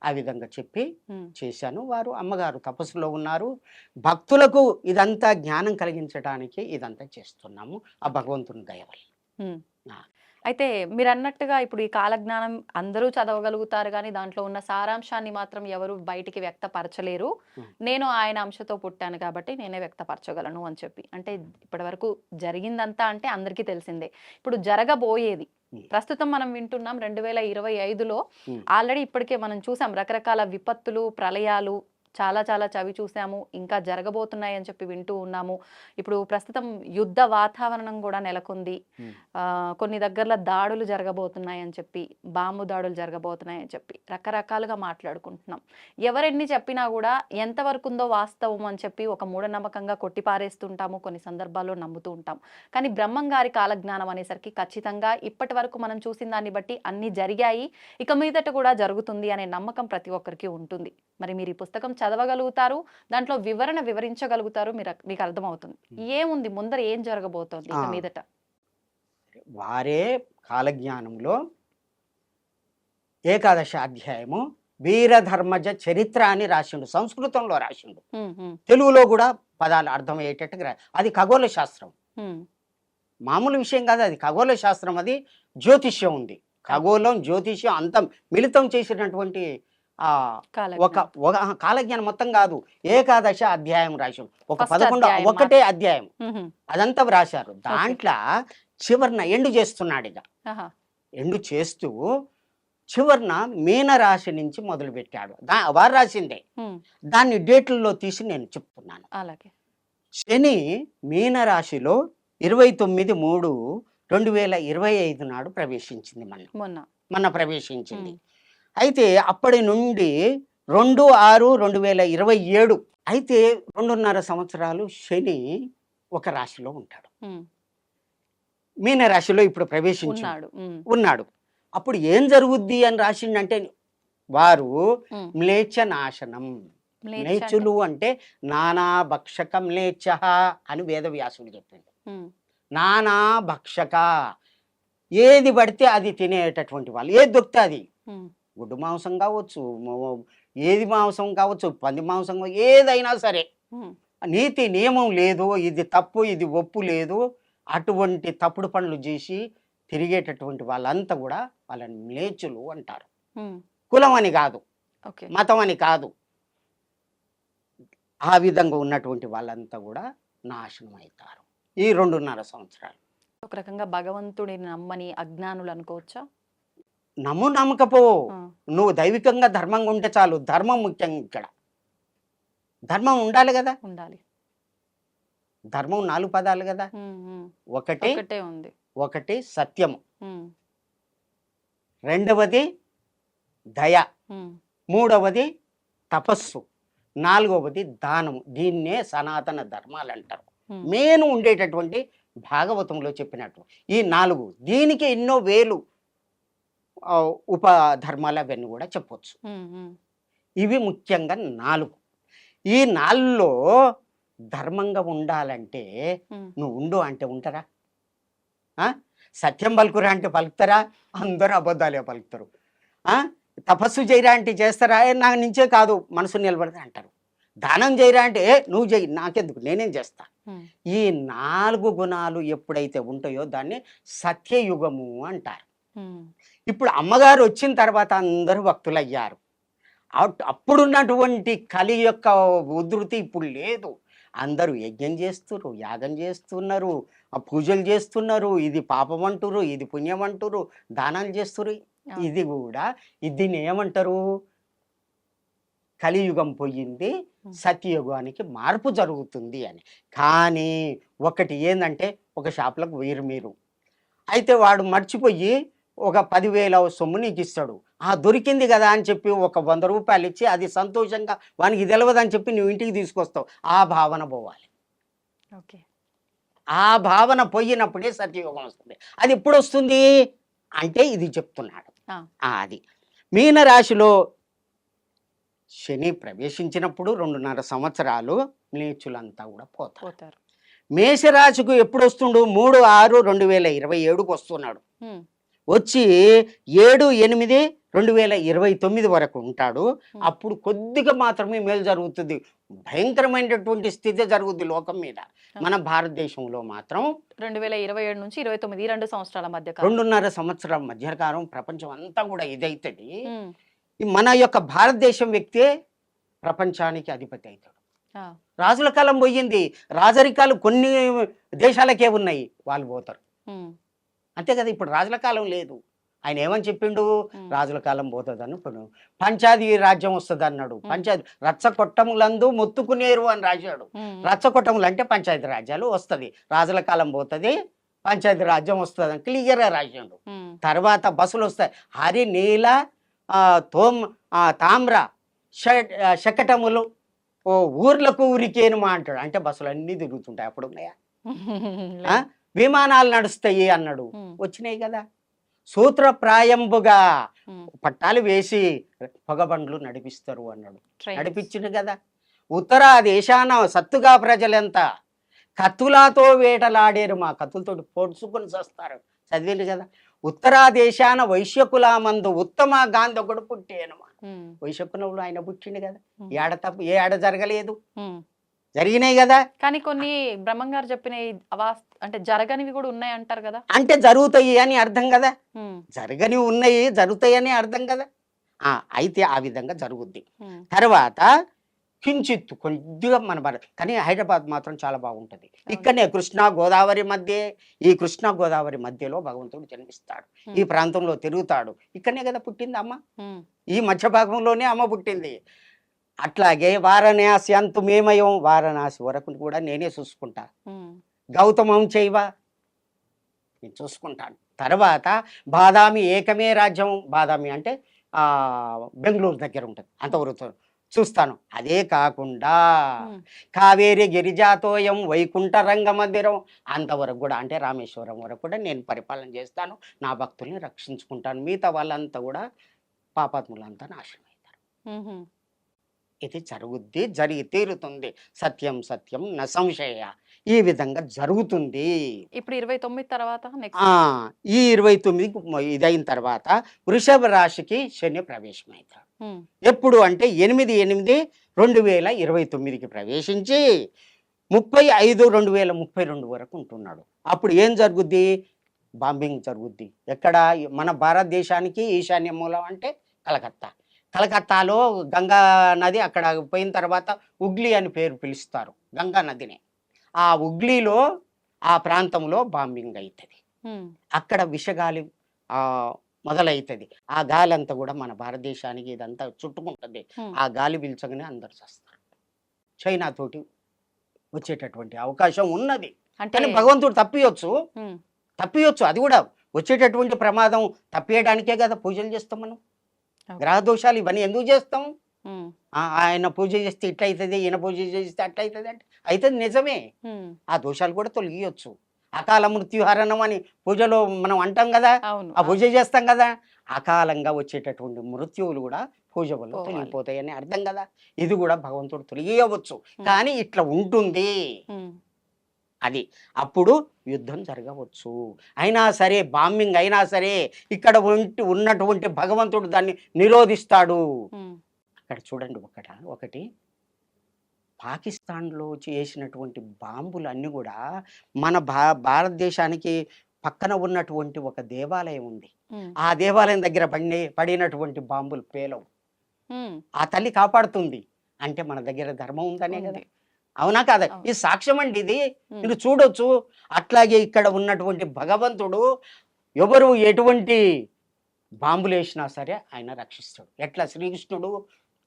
ఆ విధంగా చెప్పి ఉమ్, చేశాను. వారు అమ్మగారు తపస్సులో ఉన్నారు. భక్తులకు ఇదంతా జ్ఞానం కలిగించడానికి ఇదంతా చేస్తున్నాము ఆ భగవంతుని దయ వల్ల. ఉమ్. ఆ. అయితే మీరు అన్నట్టుగా ఇప్పుడు ఈ కాలజ్ఞానం అందరూ చదవగలుగుతారు కానీ దాంట్లో ఉన్న సారాంశాన్ని మాత్రం ఎవరు బయటికి వ్యక్తపరచలేరు. ఉమ్. నేను ఆయన అంశతో పుట్టాను కాబట్టి నేనే వ్యక్తపరచగలను అని చెప్పి. అంటే ఇప్పటి వరకు జరిగిందంతా అంటే అందరికీ తెలిసిందే. ఇప్పుడు జరగబోయేది ఉమ్. ప్రస్తుతం మనం వింటున్నాం 2025లో ఉమ్. ఆల్రెడీ ఇప్పటికే మనం చూసాం రకరకాల విపత్తులు, ప్రళయాలు చాలా చాలా చవి చూసాము. ఇంకా జరగబోతున్నాయి అని చెప్పి వింటూ ఉన్నాము. ఇప్పుడు ప్రస్తుతం యుద్ధ వాతావరణం కూడా నెలకొంది. ఉమ్. కొన్ని దగ్గరలో దాడులు జరగబోతున్నాయి అని చెప్పి, బాంబు దాడులు జరగబోతున్నాయి అని చెప్పి రకరకాలుగా మాట్లాడుకుంటున్నాం. ఎవరెన్ని చెప్పినా కూడా ఎంతవరకు ఉందో వాస్తవం అని చెప్పి ఒక మూఢనమ్మకంగా కొట్టిపారేస్తుంటాము. కొన్ని సందర్భాల్లో నమ్ముతూ ఉంటాం. కానీ బ్రహ్మం గారి కాలజ్ఞానం అనేసరికి ఖచ్చితంగా ఇప్పటి వరకు మనం చూసిన దాన్ని బట్టి అన్ని జరిగాయి, ఇక మీదట కూడా జరుగుతుంది అనే నమ్మకం ప్రతి ఒక్కరికి ఉంటుంది. మరి మీరు ఈ పుస్తకం చదవగలుగుతారు, దాంట్లో వివరించగలుగుతారు, మీకు అర్థమవుతుంది ఏముంది ముందర ఏం జరగబోతోంది ఇక మీదట. వారే కాలజ్ఞానంలో ఏకాదశ అధ్యాయము వీరధర్మజ చరిత్ర అని రాసిండు. సంస్కృతంలో రాసిండు, ఉమ్, ఉమ్, తెలుగులో కూడా పదాలు అర్థమయ్యేటట్టుగా అది ఖగోళ శాస్త్రం. ఉమ్, మామూలు విషయం కాదు, అది ఖగోళ శాస్త్రం. అది జ్యోతిష్యం ఉంది. ఖగోళం జ్యోతిష్యం అంతా మిళితం చేసినటువంటి ఒక కాలజ్ఞానం. కాలజ్ఞానం మొత్తం కాదు, ఏకాదశ అధ్యాయం రాశాడు. ఒక First 11 అధ్యాయం ఒకటే అధ్యాయం ఉహుం, అదంతా రాశారు. దాంట్లో చివరిన ఎండు చేస్తున్నాడు. ఇక ఆహా, ఎండు చేస్తూ చివరిన మీనరాశి నుంచి మొదలు పెట్టాడు. వారు రాసిందే, ఉమ్, దాన్ని డేట్లలో తీసి నేను చెప్తున్నాను. అలాగే. శని మీనరాశిలో 29/3/2025 నాడు ప్రవేశించింది. మొన్న ప్రవేశించింది. అయితే అప్పటి నుండి 2/6/2027 అయితే 2.5 సంవత్సరాలు శని ఒక రాశిలో ఉంటాడు. ఉమ్, మీనరాశిలో ఇప్పుడు ప్రవేశించి ఉన్నాడు. ఉమ్, ఉన్నాడు. అప్పుడు ఏం జరుగుద్ది అని రాసిండంటే వారు ఉమ్, మ్లేచ్ఛ నాశనం. మ్లేచ్ఛ మ్లేచ్చులు అంటే నానా భక్షక మ్లేచ్ఛ అని వేదవ్యాసుడు చెప్పిండు. ఉమ్, నానా భక్షక, ఏది పడితే అది తినేటటువంటి వాళ్ళు. ఏది దొరికితే అది, ఉమ్, గుడ్డు మాంసం కావచ్చు, ఏది మాంసం కావచ్చు, పంది మాంసం ఏదైనా సరే, ఉమ్, నీతి నియమం లేదు, ఇది తప్పు ఇది ఒప్పు లేదు, అటువంటి తప్పుడు పనులు చేసి తిరిగేటటువంటి వాళ్ళంతా కూడా వాళ్ళని మ్లేచ్చులు అంటారు. ఉమ్, కులం అని కాదు, ఓకే. మతం అని కాదు, ఆ విధంగా ఉన్నటువంటి వాళ్ళంతా కూడా నాశనం అవుతారు ఈ 2.5 సంవత్సరాలు. ఒక రకంగా భగవంతుడిని నమ్మని అజ్ఞానులు అనుకోవచ్చా? నమ్మకపో, ఆ, నువ్వు దైవికంగా ధర్మంగా ఉంటే చాలు. ధర్మం ముఖ్యం. ఇక్కడ ధర్మం ఉండాలి కదా. ఉండాలి. ధర్మం 4 పదాలు కదా. ఉమ్, ఉమ్, ఒకటి ఒకటే ఉంది. ఒకటి సత్యము, ఉమ్, రెండవది దయ, ఉమ్, మూడవది తపస్సు, నాలుగవది దానము. దీన్నే సనాతన ధర్మాలు అంటారు. ఉమ్, మేను ఉండేటటువంటి భాగవతంలో చెప్పినట్టు ఈ 4. దీనికి ఎన్నో వేలు ఉపధర్మాలు అవన్నీ కూడా చెప్పొచ్చు. ఇవి ముఖ్యంగా 4. ఈ 4లో ధర్మంగా ఉండాలంటే నువ్వు ఉండు అంటే ఉంటారా? సత్యం పలుకురా అంటే పలుకుతారా? అందరూ అబద్ధాలే పలుకుతారు. తపస్సు చేయరా అంటే చేస్తారా? నా నుంచే కాదు మనసు నిలబడతా అంటారు. దానం చేయరా అంటే నువ్వు చెయ్యి, నాకెందుకు, నేనేం చేస్తా. ఈ 4 గుణాలు ఎప్పుడైతే ఉంటాయో దాన్ని సత్యయుగము అంటారు. ఇప్పుడు అమ్మగారు వచ్చిన తర్వాత అందరూ భక్తులు అయ్యారు. అప్పుడున్నటువంటి కలి యొక్క ఉధృతి ఇప్పుడు లేదు. అందరూ యజ్ఞం చేస్తున్నారు, యాగం చేస్తున్నారు, పూజలు చేస్తున్నారు. ఇది పాపం అంటురు, ఇది పుణ్యం అంటురు, దానాలు చేస్తున్నారు. ఇది కూడా దీన్ని ఏమంటారు? కలియుగం పోయింది, సత్యయుగానికి మార్పు జరుగుతుంది అని. కానీ ఒకటి ఏంటంటే ఒక షాప్లకు వేరు మీరు అయితే వాడు మర్చిపోయి ఒక 10,000 సొమ్ము నీకు ఇస్తాడు. దొరికింది కదా అని చెప్పి ఒక 100 రూపాయలు ఇచ్చి అది సంతోషంగా వానికి తెలియదని చెప్పి నువ్వు ఇంటికి తీసుకొస్తావు. ఆ భావన పోవాలి. ఆ భావన పోయినప్పుడే సత్యయుగం వస్తుంది. అది ఎప్పుడు వస్తుంది అంటే ఇది చెప్తున్నాడు. అది మీనరాశిలో శని ప్రవేశించినప్పుడు 2.5 సంవత్సరాలు మ్లేచ్చులంతా కూడా పోతారు. మేషరాశికు ఎప్పుడు వస్తుండు? 3/6/2027కు వస్తున్నాడు. వచ్చి 7/8/2029 వరకు ఉంటాడు. అప్పుడు కొద్దిగా మాత్రమే మేలు జరుగుతుంది. భయంకరమైనటువంటి స్థితి జరుగుద్ది లోకం మీద. మన భారతదేశంలో మాత్రం 2027 నుంచి 29 2 సంవత్సరాల మధ్య 2.5 సంవత్సరాల మధ్యకాలం ప్రపంచం అంతా కూడా ఇదైతుంది. మన యొక్క భారతదేశం వ్యక్తే ప్రపంచానికి అధిపతి అవుతాడు. రాజుల కాలం పోయింది. రాజరికాలు కొన్ని దేశాలకే ఉన్నాయి, వాళ్ళు పోతారు. అంతే కదా. ఇప్పుడు రాజుల కాలం లేదు. ఆయన ఏమని చెప్పిండు? రాజుల కాలం పోతుంది అను, పంచాయతీ రాజ్యం వస్తుంది అన్నాడు. పంచాయతీ రచ్చకొట్టములందు మొత్తుకునేరు అని రాశాడు. రచ్చకొట్టములు అంటే పంచాయతీ రాజ్యాలు వస్తుంది, రాజుల కాలం పోతుంది, పంచాయతీ రాజ్యం వస్తుంది అని క్లియర్గా రాశాడు. తర్వాత బస్సులు వస్తాయి. హరి నీల తామ్ర శకటములు ఊర్లకు ఊరికేనుమా అంటాడు. అంటే బస్సులు అన్నీ తిరుగుతుంటాయి. అప్పుడు ఉన్నాయా? విమానాలు నడుస్తాయి అన్నాడు. వచ్చినాయి కదా. సూత్రప్రాయంబుగా పట్టాలు వేసి పొగబండ్లు నడిపిస్తారు అన్నాడు. నడిపించింది కదా. ఉత్తర దేశాన సత్తుగా ప్రజలంతా కత్తులతో వేటలాడేరు, మా కత్తులతో పొడుచుకొని చేస్తారు. చదివింది కదా. ఉత్తరా దేశాన వైశ్యకులామందు ఉత్తమ గాంధీ ఒకడు పుట్టేనమా. వైశ్యకులంలో ఆయన పుట్టిండు కదా. ఏ ఆడ జరగలేదు, జరిగినాయి కదా. కానీ కొన్ని బ్రహ్మంగారు చెప్పిన అంటే జరగనివి కూడా ఉన్నాయి అంటారు కదా. అంటే జరుగుతాయి అని అర్థం కదా. జరగనివి ఉన్నాయి, జరుగుతాయి అని అర్థం కదా. అయితే ఆ విధంగా జరుగుద్ది. తర్వాత కించిత్తు కొద్దిగా మన భారత్, కానీ హైదరాబాద్ మాత్రం చాలా బాగుంటుంది. ఇక్కడనే కృష్ణా గోదావరి మధ్య, ఈ కృష్ణా గోదావరి మధ్యలో భగవంతుడు జన్మిస్తాడు. ఈ ప్రాంతంలో తిరుగుతాడు. ఇక్కడనే కదా పుట్టింది అమ్మ. ఈ మధ్య భాగంలోనే అమ్మ పుట్టింది. అట్లాగే వారణాసి అంతు మేమయం, వారణాసి వరకు కూడా నేనే చూసుకుంటా. గౌతమం చేయవా, నేను చూసుకుంటాను. తర్వాత బాదామి ఏకమే రాజ్యం. బాదామి అంటే బెంగళూరు దగ్గర ఉంటుంది, అంతవరకు చూస్తాను. అదే కాకుండా కావేరి గిరిజాతోయం వైకుంఠ రంగ మందిరం అంతవరకు కూడా, అంటే రామేశ్వరం వరకు కూడా నేను పరిపాలన చేస్తాను. నా భక్తుల్ని రక్షించుకుంటాను. మిగతా వాళ్ళంతా కూడా పాపాత్ములంతా నాశనం అవుతారు. ఇది జరుగుద్ది, జరిగి తీరుతుంది. సత్యం సత్యం న సంశయ. ఈ విధంగా జరుగుతుంది. ఇప్పుడు 29 తర్వాత ఈ 29 ఇదైన తర్వాత వృషభ రాశికి శని ప్రవేశం అవుతాడు. ఎప్పుడు అంటే 8/8/2029కి ప్రవేశించి 30/5/2032 వరకు ఉంటున్నాడు. అప్పుడు ఏం జరుగుద్ది? బాంబింగ్ జరుగుద్ది. ఎక్కడ? మన భారతదేశానికి ఈశాన్య మూలం అంటే కలకత్తా. కలకత్తాలో గంగా నది, అక్కడ పోయిన తర్వాత ఉగ్లీ అని పేరు పిలుస్తారు గంగా నదిని. ఆ ఉగ్లీలో ఆ ప్రాంతంలో బాంబింగ్ అవుతుంది. అక్కడ విషగాలి మొదలవుతుంది. ఆ గాలి అంతా కూడా మన భారతదేశానికి ఇదంతా చుట్టుకుంటుంది. ఆ గాలి పీల్చగానే అందరు చేస్తారు. చైనా తోటి వచ్చేటటువంటి అవకాశం ఉన్నది. అంటే భగవంతుడు తప్పియొచ్చు. అది కూడా వచ్చేటటువంటి ప్రమాదం తప్పియడానికే కదా పూజలు చేస్తాం మనం. గ్రహ దోషాలు ఇవన్నీ ఎందుకు చేస్తాం? ఆయన పూజ చేస్తే ఇట్లా అవుతుంది, ఈయన పూజ చేస్తే అట్లా అవుతుంది అంటే అవుతుంది, నిజమే. ఆ దోషాలు కూడా తొలగియొచ్చు. అకాల మృత్యుహరణం అని పూజలో మనం అంటాం కదా, అవును ఆ పూజ చేస్తాం కదా, అకాలంగా వచ్చేటటువంటి మృత్యువులు కూడా పూజ వల్ల పోవాలి. తొలగిపోతాయని అర్థం కదా. ఇది కూడా భగవంతుడు తొలగియవచ్చు, కానీ ఇట్లా ఉంటుంది ఉమ్, అది. అప్పుడు యుద్ధం జరగవచ్చు. అయినా సరే బాంబింగ్ అయినా సరే ఇక్కడ ఉన్నటువంటి భగవంతుడు దాన్ని నిరోధిస్తాడు. ఉమ్, ఇక్కడ చూడండి ఒకటి పాకిస్తాన్లో చేసినటువంటి బాంబులు అన్నీ కూడా మన భారతదేశానికి పక్కన ఉన్నటువంటి ఒక దేవాలయం ఉంది. ఉమ్, ఆ దేవాలయం దగ్గర పడినటువంటి బాంబులు పేలవు. ఉమ్, ఆ తల్లి కాపాడుతుంది. అంటే మన దగ్గర ధర్మం ఉందనే కదా. ఉంది. అవునా కాదా? అవును. ఈ సాక్ష్యం అండి ఇది. ఉమ్, మీరు చూడొచ్చు. అట్లాగే ఇక్కడ ఉన్నటువంటి భగవంతుడు ఎవరు ఎటువంటి బాంబులు వేసినా సరే ఆయన రక్షిస్తాడు. ఎట్లా శ్రీకృష్ణుడు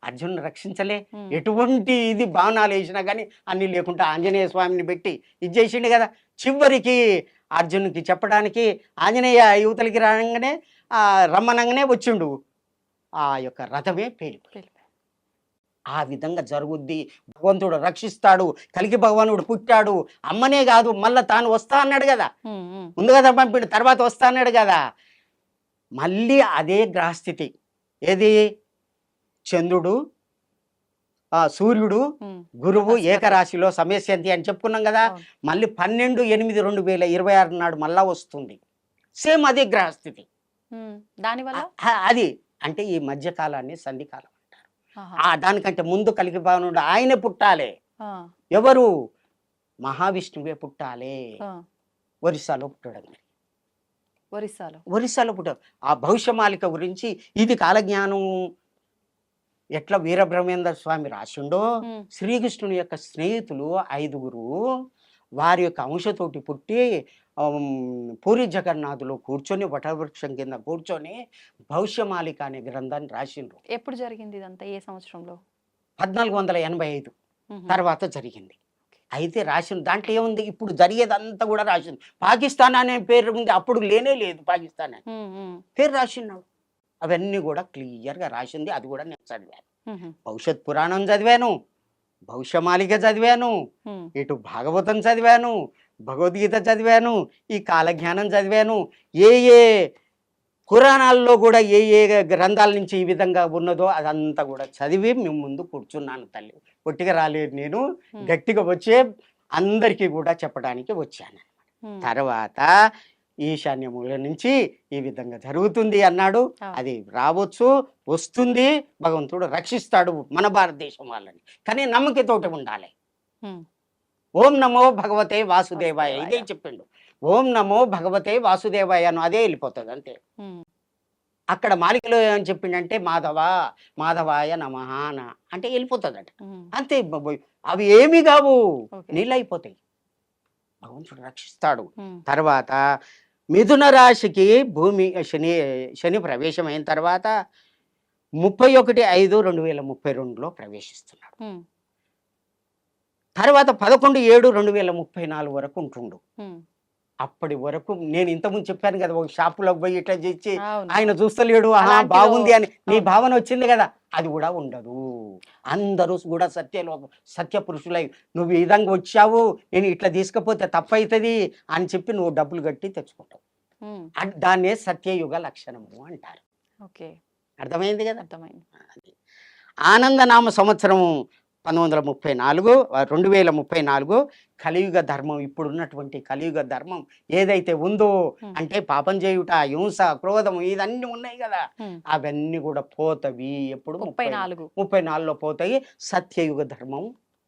అర్జునుడు రక్షించలే, ఉమ్, ఎటువంటి ఇది బాణాలు వేసినా కానీ అన్ని లేకుండా ఆంజనేయ స్వామిని పెట్టి ఇది చేసిండు కదా. చివరికి అర్జునుడికి చెప్పడానికి ఆంజనేయ యువతలకి రాగానే రమ్మనంగానే వచ్చిండు, ఆ యొక్క రథమే పేలిపోయింది. వెళ్ళిపోయి. ఆ విధంగా జరుగుద్ది. భగవంతుడు రక్షిస్తాడు. కలికి భగవానుడు పుట్టాడు. అమ్మనే కాదు, మళ్ళా తాను వస్తా అన్నాడు కదా, ఉమ్, ఉమ్, ముందు కదా పంపిడు, తర్వాత వస్తా అన్నాడు కదా. మళ్ళీ అదే గ్రహస్థితి. ఏది? చంద్రుడు, సూర్యుడు, ఉమ్, గురువు బృహస్పతి. ఏకరాశిలో సమస్యంతి అని చెప్పుకున్నాం కదా. అవును. మళ్ళీ 12/8/2026 నాడు మళ్ళా వస్తుంది. సేమ్ అదే గ్రహస్థితి. ఉమ్, దానివల్ల అది అంటే ఈ మధ్యకాలాన్ని సంధికాలం అంటారు. ఆహా, దానికంటే ముందు కలిగి భగవానుడు ఆయనే పుట్టాలి. ఆ, ఎవరు? మహావిష్ణువే పుట్టాలి. ఆ, ఒరిస్సాలో పుట్టాడు. ఒరిస్సాలో పుట్టాడు. ఆ భవిష్యమాలిక గురించి ఇది కాలజ్ఞానం ఎట్లా వీరబ్రహ్మేంద్ర స్వామి రాసిండో, ఉమ్, శ్రీకృష్ణుని యొక్క స్నేహితులు 5 వారి యొక్క అంశతోటి పుట్టి పూరి జగన్నాథులో కూర్చొని వటవృక్షం కింద కూర్చొని భవిష్యమాలిక అనే గ్రంథాన్ని రాసిండ్రు. ఎప్పుడు జరిగింది ఇదంతా? ఏ సంవత్సరంలో? 1485 ఉహు, తర్వాత జరిగింది. అయితే రాసిన దాంట్లో ఏముంది? ఇప్పుడు జరిగేదంతా కూడా రాసింది. పాకిస్తాన్ అనే పేరు ఉంది, అప్పుడు లేనే లేదు పాకిస్తాన్ అని ఉమ్, ఉమ్, పేరు రాసినాడు. అవన్నీ కూడా క్లియర్గా రాసింది. అది కూడా నేను చదివాను. ఉహు, భవిష్యత్ పురాణం చదివాను, భవిష్యమాలిక చదివాను, ఉమ్, ఇటు భాగవతం చదివాను, భగవద్గీత చదివాను, ఈ కాలజ్ఞానం చదివాను. ఏ ఏ పురాణాల్లో కూడా ఏ ఏ గ్రంథాల నుంచి ఈ విధంగా ఉన్నదో అదంతా కూడా చదివి మేము ముందు కూర్చున్నాను. తల్లి ఒట్టిగా రాలేదు, నేను ఉమ్, గట్టిగా వచ్చే అందరికీ కూడా చెప్పడానికి వచ్చాను. ఉమ్, తర్వాత ఈశాన్యముల నుంచి ఈ విధంగా జరుగుతుంది అన్నాడు. ఆ. అది రావచ్చు, వస్తుంది, భగవంతుడు రక్షిస్తాడు మన భారతదేశం వాళ్ళని. కానీ నమ్మకతోటి ఉండాలి. ఉమ్, ఓం నమో భగవతే వాసుదేవాయ వాసుదేవాయ. ఇదే చెప్పిండు. ఓం నమో భగవతే వాసుదేవాయ అని అదే వెళ్ళిపోతుంది అంతే. ఉమ్, అక్కడ మాలికలో ఏమని చెప్పిండంటే మాధవాయ నమః అంటే వెళ్ళిపోతుందట ఉమ్, అంతే. అవి ఏమీ కావు, ఓకే. నీళ్ళు అయిపోతాయి. భగవంతుడు రక్షిస్తాడు. ఉమ్, తర్వాత మిథున రాశికి శని ప్రవేశం అయిన తర్వాత 31/5/2032లో ప్రవేశిస్తున్నాడు. ఉమ్, తర్వాత 11/7/2034 వరకు ఉంటుండు. ఉమ్, అప్పటి వరకు నేను ఇంతకుముందు చెప్పాను కదా, ఒక షాపులోకి పోయి ఇట్లా చేసి అవును. ఆయన చూస్తలేడు, ఆహా అలాంటిలో- బాగుంది అని నీ అవును. భావన వచ్చింది కదా, అది కూడా ఉండదు. అందరూ కూడా సత్య పురుషులై నువ్వు ఈ విధంగా వచ్చావు, నేను ఇట్లా తీసుకపోతే తప్పవుతుంది అని చెప్పి నువ్వు డబ్బులు కట్టి తెచ్చుకుంటావు. ఉమ్, దాన్నే సత్యయుగ లక్షణము అంటారు. ఓకే, అర్థమైంది కదా. అర్థమైంది. అది. ఆనందనామ సంవత్సరం 2034 కలియుగ ధర్మం, ఇప్పుడున్నటువంటి కలియుగ ధర్మం ఏదైతే ఉందో Hmm. అంటే పాపం చేయుట, హింస, క్రోధం ఇదన్నీ ఉన్నాయి కదా, ఉమ్, అవన్నీ కూడా పోతవి. ఎప్పుడు 34. 34లో పోతాయి. సత్యయుగ ధర్మం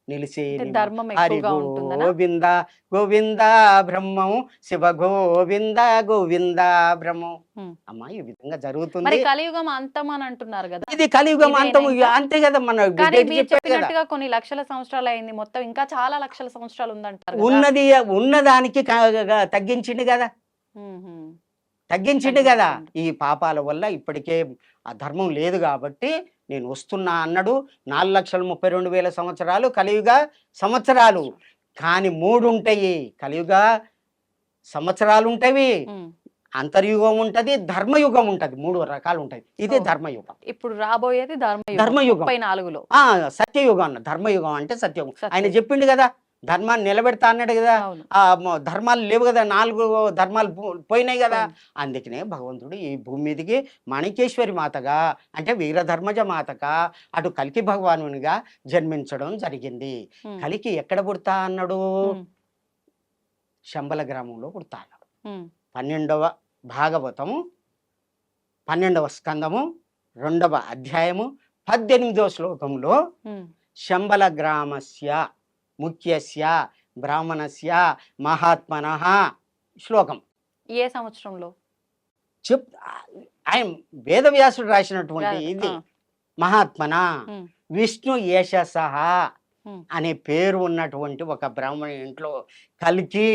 నిలిసే అంటే ధర్మం హరి ఎక్కువగా ఉంటుందనా? గోవింద గోవింద బ్రహ్మం, శివ గోవింద గోవింద బ్రహ్మం. Hmm. అమ్మా ఈ విధంగా మరి జరుగుతుంది. కలియుగం అంతం అని అంటున్నారు కదా, ఇది కలియుగం ఇదేనా అంతం ఇంకా? అంతే కదా. మన కానీ డేట్ మీరు చెప్పాడు కదా, చెప్పినట్టుగా కొన్ని లక్షల సంవత్సరాలు అయింది, మొత్తం ఇంకా చాలా లక్షల సంవత్సరాలు ఉందంటారు కదా. ఉన్నదానికి తగ్గించిండు కదా, ఉమ్, ఉమ్, తగ్గించిండు కదా. తగ్గించిండు. ఈ పాపాల వల్ల ఇప్పటికే ఆ ధర్మం లేదు కాబట్టి నేను వస్తున్నా అన్నాడు. 4,32,000 సంవత్సరాలు కలియుగ సంవత్సరాలు. కానీ 3 ఉంటాయి కలియుగ సంవత్సరాలు ఉంటాయి, ఉమ్. అంతర్యుగం ఉంటది, ధర్మయుగం ఉంటది. 3 రకాలు ఉంటాయి. ఇది ఓ. ధర్మయుగం. ఇప్పుడు రాబోయేది ధర్మయుగం ధర్మయుగం. 34లో. సత్యయుగం అన్న. ధర్మయుగం అంటే సత్యయుగం. ఆయన సత్యయుగం. చెప్పిండు కదా, ధర్మాన్ని నిలబెడతా అన్నాడు కదా. అవును. ధర్మాలు లేవు కదా, 4 ధర్మాలు పోయినాయి కదా. పోయినాయి. అందుకనే భగవంతుడు ఈ భూమి మీదకి మాణికేశ్వరి మాతగా అంటే వీరధర్మజ మాతగా అటు కల్కి భగవానునిగా జన్మించడం జరిగింది. ఉమ్, కలికి ఎక్కడ పుడతా అన్నాడు? ఉమ్, శంబల గ్రామంలో పుడతా అన్నాడు. ఉమ్, 12వ భాగవతము 12వ స్కందము 2వ అధ్యాయము 18వ శ్లోకంలో ఉమ్, శంబల గ్రామస్య ముఖ్యస్య బ్రాహ్మణస్య మహాత్మనః శ్లోకం ఏ సంవత్సరంలో? చెప్ ఆయన వేదవ్యాసుడు రాసినటువంటి వేద- ఇది. ఆ, మహాత్మన ఉమ్, విష్ణు యశసః ఉమ్, అనే పేరు ఉన్నటువంటి ఒక బ్రాహ్మణ ఇంట్లో కలికి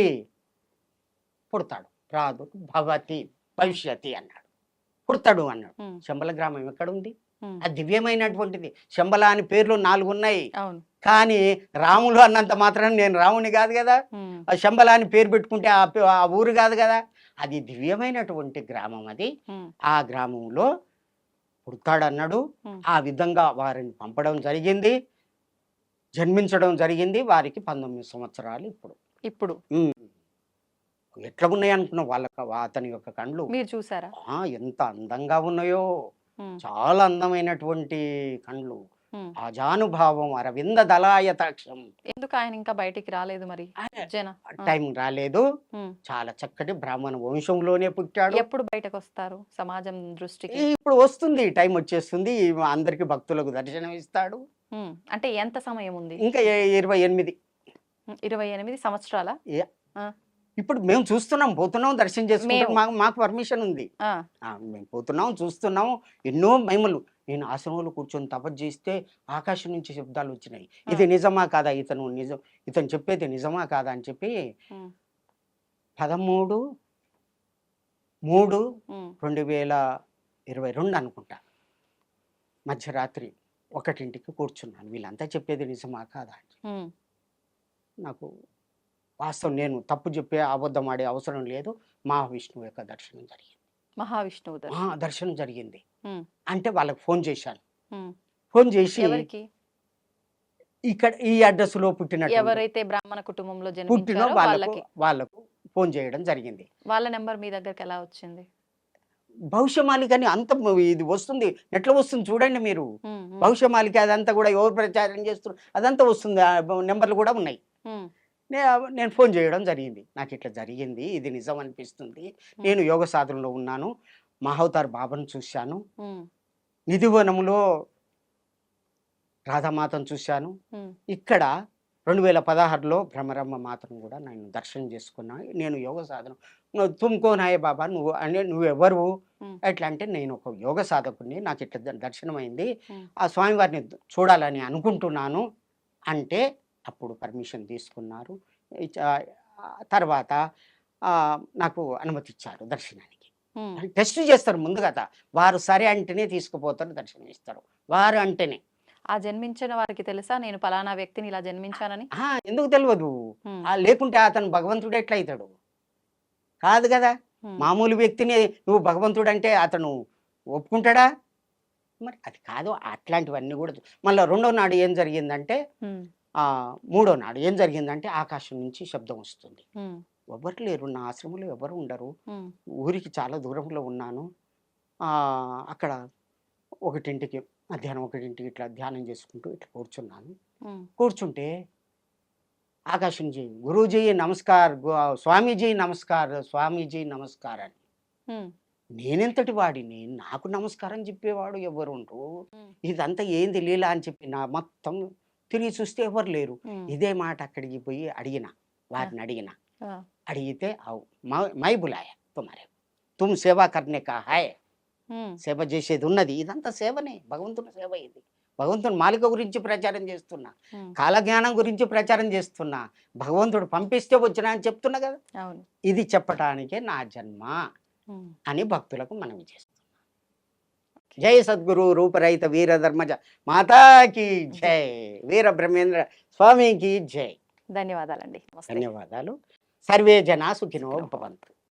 పుడతాడు. ప్రాదు భవతి భవిష్యతి అన్నాడు, పుడతాడు అన్నాడు. ఉమ్, శంబల గ్రామం ఎక్కడ ఉంది? ఉమ్, అది దివ్యమైనటువంటిది. శంబల అని పేర్లు 4 ఉన్నాయి. అవును. కానీ రాములు అన్నంత మాత్రం నేను రాముని కాదు కదా. ఉమ్, ఆ శంబల అని పేరు పెట్టుకుంటే ఆ ఊరు కాదు కదా. అది దివ్యమైనటువంటి గ్రామం. అది ఉమ్, ఆ గ్రామంలో పుడతాడన్నాడు. ఉమ్, ఆ విధంగా వారిని పంపడం జరిగింది, జన్మించడం జరిగింది. వారికి 19 సంవత్సరాలు ఇప్పుడు. ఇప్పుడు ఉమ్. ఎట్లా ఉన్నాయి అనుకున్నాం వాళ్ళకి అతని యొక్క కండ్లు మీరు చూసారా? ఎంత అందంగా ఉన్నాయో. ఉమ్, చాలా అందమైనటువంటి కండ్లు, ఉమ్. అజానుభావం, అరవింద దళాయతాక్షం. ఎందుకు ఆయన ఇంకా బయటికి రాలేదు మరి? జన టైం రాలేదు. ఉమ్. చాలా చక్కటి బ్రాహ్మణ వంశంలోనే పుట్టాడు. ఎప్పుడు బయటకు వస్తారు సమాజం దృష్టికి? ఇప్పుడు వస్తుంది, టైం వచ్చేస్తుంది. అందరికి భక్తులకు దర్శనం ఇస్తాడు. ఉమ్, అంటే ఎంత సమయం ఉంది? ఇంకా 28. 28 సంవత్సరాల? ఏ- ఆ, ఇప్పుడు మేము చూస్తున్నాం, పోతున్నాం, దర్శనం చేసుకుంటాం. మాకు పర్మిషన్ ఉంది. ఆ, మేము పోతున్నాం, చూస్తున్నాం. ఎన్నో మహిమలు. నేను ఆశ్రమంలో కూర్చొని తపస్సు చేస్తే ఆకాశం నుంచి శబ్దాలు వచ్చినాయి. ఇది నిజమా కాదా, ఇతను చెప్పేది నిజమా కాదా అని చెప్పి ఉమ్, 13/3/2022 అనుకుంటా మధ్యరాత్రి 1ంటికి కూర్చున్నాను. వీళ్ళంతా చెప్పేది నిజమా కాదా అని. ఉమ్, నాకు వాస్తవం, నేను తప్పు చెప్పే అబద్ధం ఆడే అవసరం లేదు. మహావిష్ణువు యొక్క దర్శనం జరిగింది. మహావిష్ణువు దర్శనం జరిగింది. ఉమ్, అంటే వాళ్ళకి ఫోన్ చేశాను. ఉమ్. ఫోన్ చేసి ఎవరికి? ఇక్కడ ఈ అడ్రస్ లో పుట్టిన ఎవరైతే బ్రాహ్మణ కుటుంబంలో పుట్టిన జన్మించారో వాళ్ళకి వాళ్ళకు ఫోన్ చేయడం జరిగింది. వాళ్ళ నెంబర్ మీ దగ్గరికి ఎలా వచ్చింది? భవిష్యమాలిక అని అంత ఇది వస్తుంది, నెట్లో వస్తుంది చూడండి మీరు. ఉమ్, ఉమ్, భవిష్యమాలిక అదంతా కూడా ఎవరు ప్రచారం చేస్తున్నారు అదంతా వస్తుంది. ఆ నెంబర్లు కూడా ఉన్నాయి. ఉమ్, నేను ఫోన్ చేయడం జరిగింది. నాకు ఇట్లా జరిగింది, ఇది నిజం అనిపిస్తుంది. నేను యోగ సాధనలో ఉన్నాను. మహావతార్ బాబాను చూశాను. ఉమ్, నిధివనంలో రాధామాతను చూశాను. ఉమ్, ఇక్కడ 2016లో భ్రమరమ్మ మాతను కూడా నేను దర్శనం చేసుకున్నాను. నేను యోగ సాధన తుమ్కో నాయ బాబా, నువ్వెవరు ఉమ్. ఎట్లా అంటే, నేను ఒక యోగ సాధకుడిని, నాకు ఇట్లా దర్శనం అయింది, ఉమ్. ఆ స్వామివారిని చూడాలని అనుకుంటున్నాను అంటే అప్పుడు పర్మిషన్ తీసుకున్నారు. తర్వాత నాకు అనుమతి ఇచ్చారు దర్శనానికి. ఉమ్, టెస్ట్ చేస్తారు ముందు కదా. వారు సరే అంటేనే తీసుకుపోతారు, దర్శనం ఇస్తారు. వారు అంటేనే. ఆ జన్మించిన వారికి తెలుసా నేను పలానా వ్యక్తిని ఇలా జన్మించానని? ఎందుకు తెలియదు? ఉమ్, లేకుంటే అతను భగవంతుడు ఎట్లా అవుతాడు? కాదు కదా. ఉమ్, మామూలు వ్యక్తిని నువ్వు భగవంతుడు అంటే అతను ఒప్పుకుంటాడా? మరి అది కాదు. అట్లాంటివన్నీ కూడా మళ్ళీ 2వ నాడు ఏం జరిగిందంటే, ఉమ్, 3వ నాడు ఏం జరిగిందంటే, ఆకాశం నుంచి శబ్దం వస్తుంది. ఉమ్, ఎవరు లేరు, నా ఆశ్రమంలో ఎవరు ఉండరు. ఉమ్, ఊరికి చాలా దూరంలో ఉన్నాను. అక్కడ 1ంటికి మధ్యాహ్నం 1ంటికి ఇట్లా ధ్యానం చేసుకుంటూ ఇట్లా కూర్చున్నాను. ఉమ్, కూర్చుంటే ఆకాశంజీ గురూజీ నమస్కార్, స్వామీజీ నమస్కార్, స్వామీజీ నమస్కార్ అని. ఉమ్, నేనెంతటి వాడిని, నాకు నమస్కారం చెప్పేవాడు ఎవరు ఉండరు. ఉమ్, ఇదంతా ఏంది లీలా అని చెప్పి నా మొత్తం తిరిగి చూస్తే ఎవరు లేరు. ఉమ్, ఇదే మాట అక్కడికి పోయి వారిని అడిగిన. ఆ, అడిగితే మై బులాయా తుమారే, తుమ్ సేవా కర్నే కా హాయ్, ఉమ్, సేవ చేసేది ఉన్నది. ఇదంతా సేవనే, భగవంతుని సేవ ఇది. భగవంతుని మాలిక గురించి ప్రచారం చేస్తున్నా, ఉమ్, కాలజ్ఞానం గురించి ప్రచారం చేస్తున్నా, భగవంతుడు పంపిస్తే వచ్చినా అని చెప్తున్నా కదా. అవును. ఇది చెప్పటానికే నా జన్మ ఉమ్, అని భక్తులకు మనవి చేస్తున్నా. జై సద్గురు రూపరహిత వీరధర్మజ మాతాకి జై, వీర బ్రహ్మేంద్ర స్వామికి జై. ధన్యవాదాలండి. నమస్తే. ధన్యవాదాలు. సర్వే జనా సుఖినో భవంతు.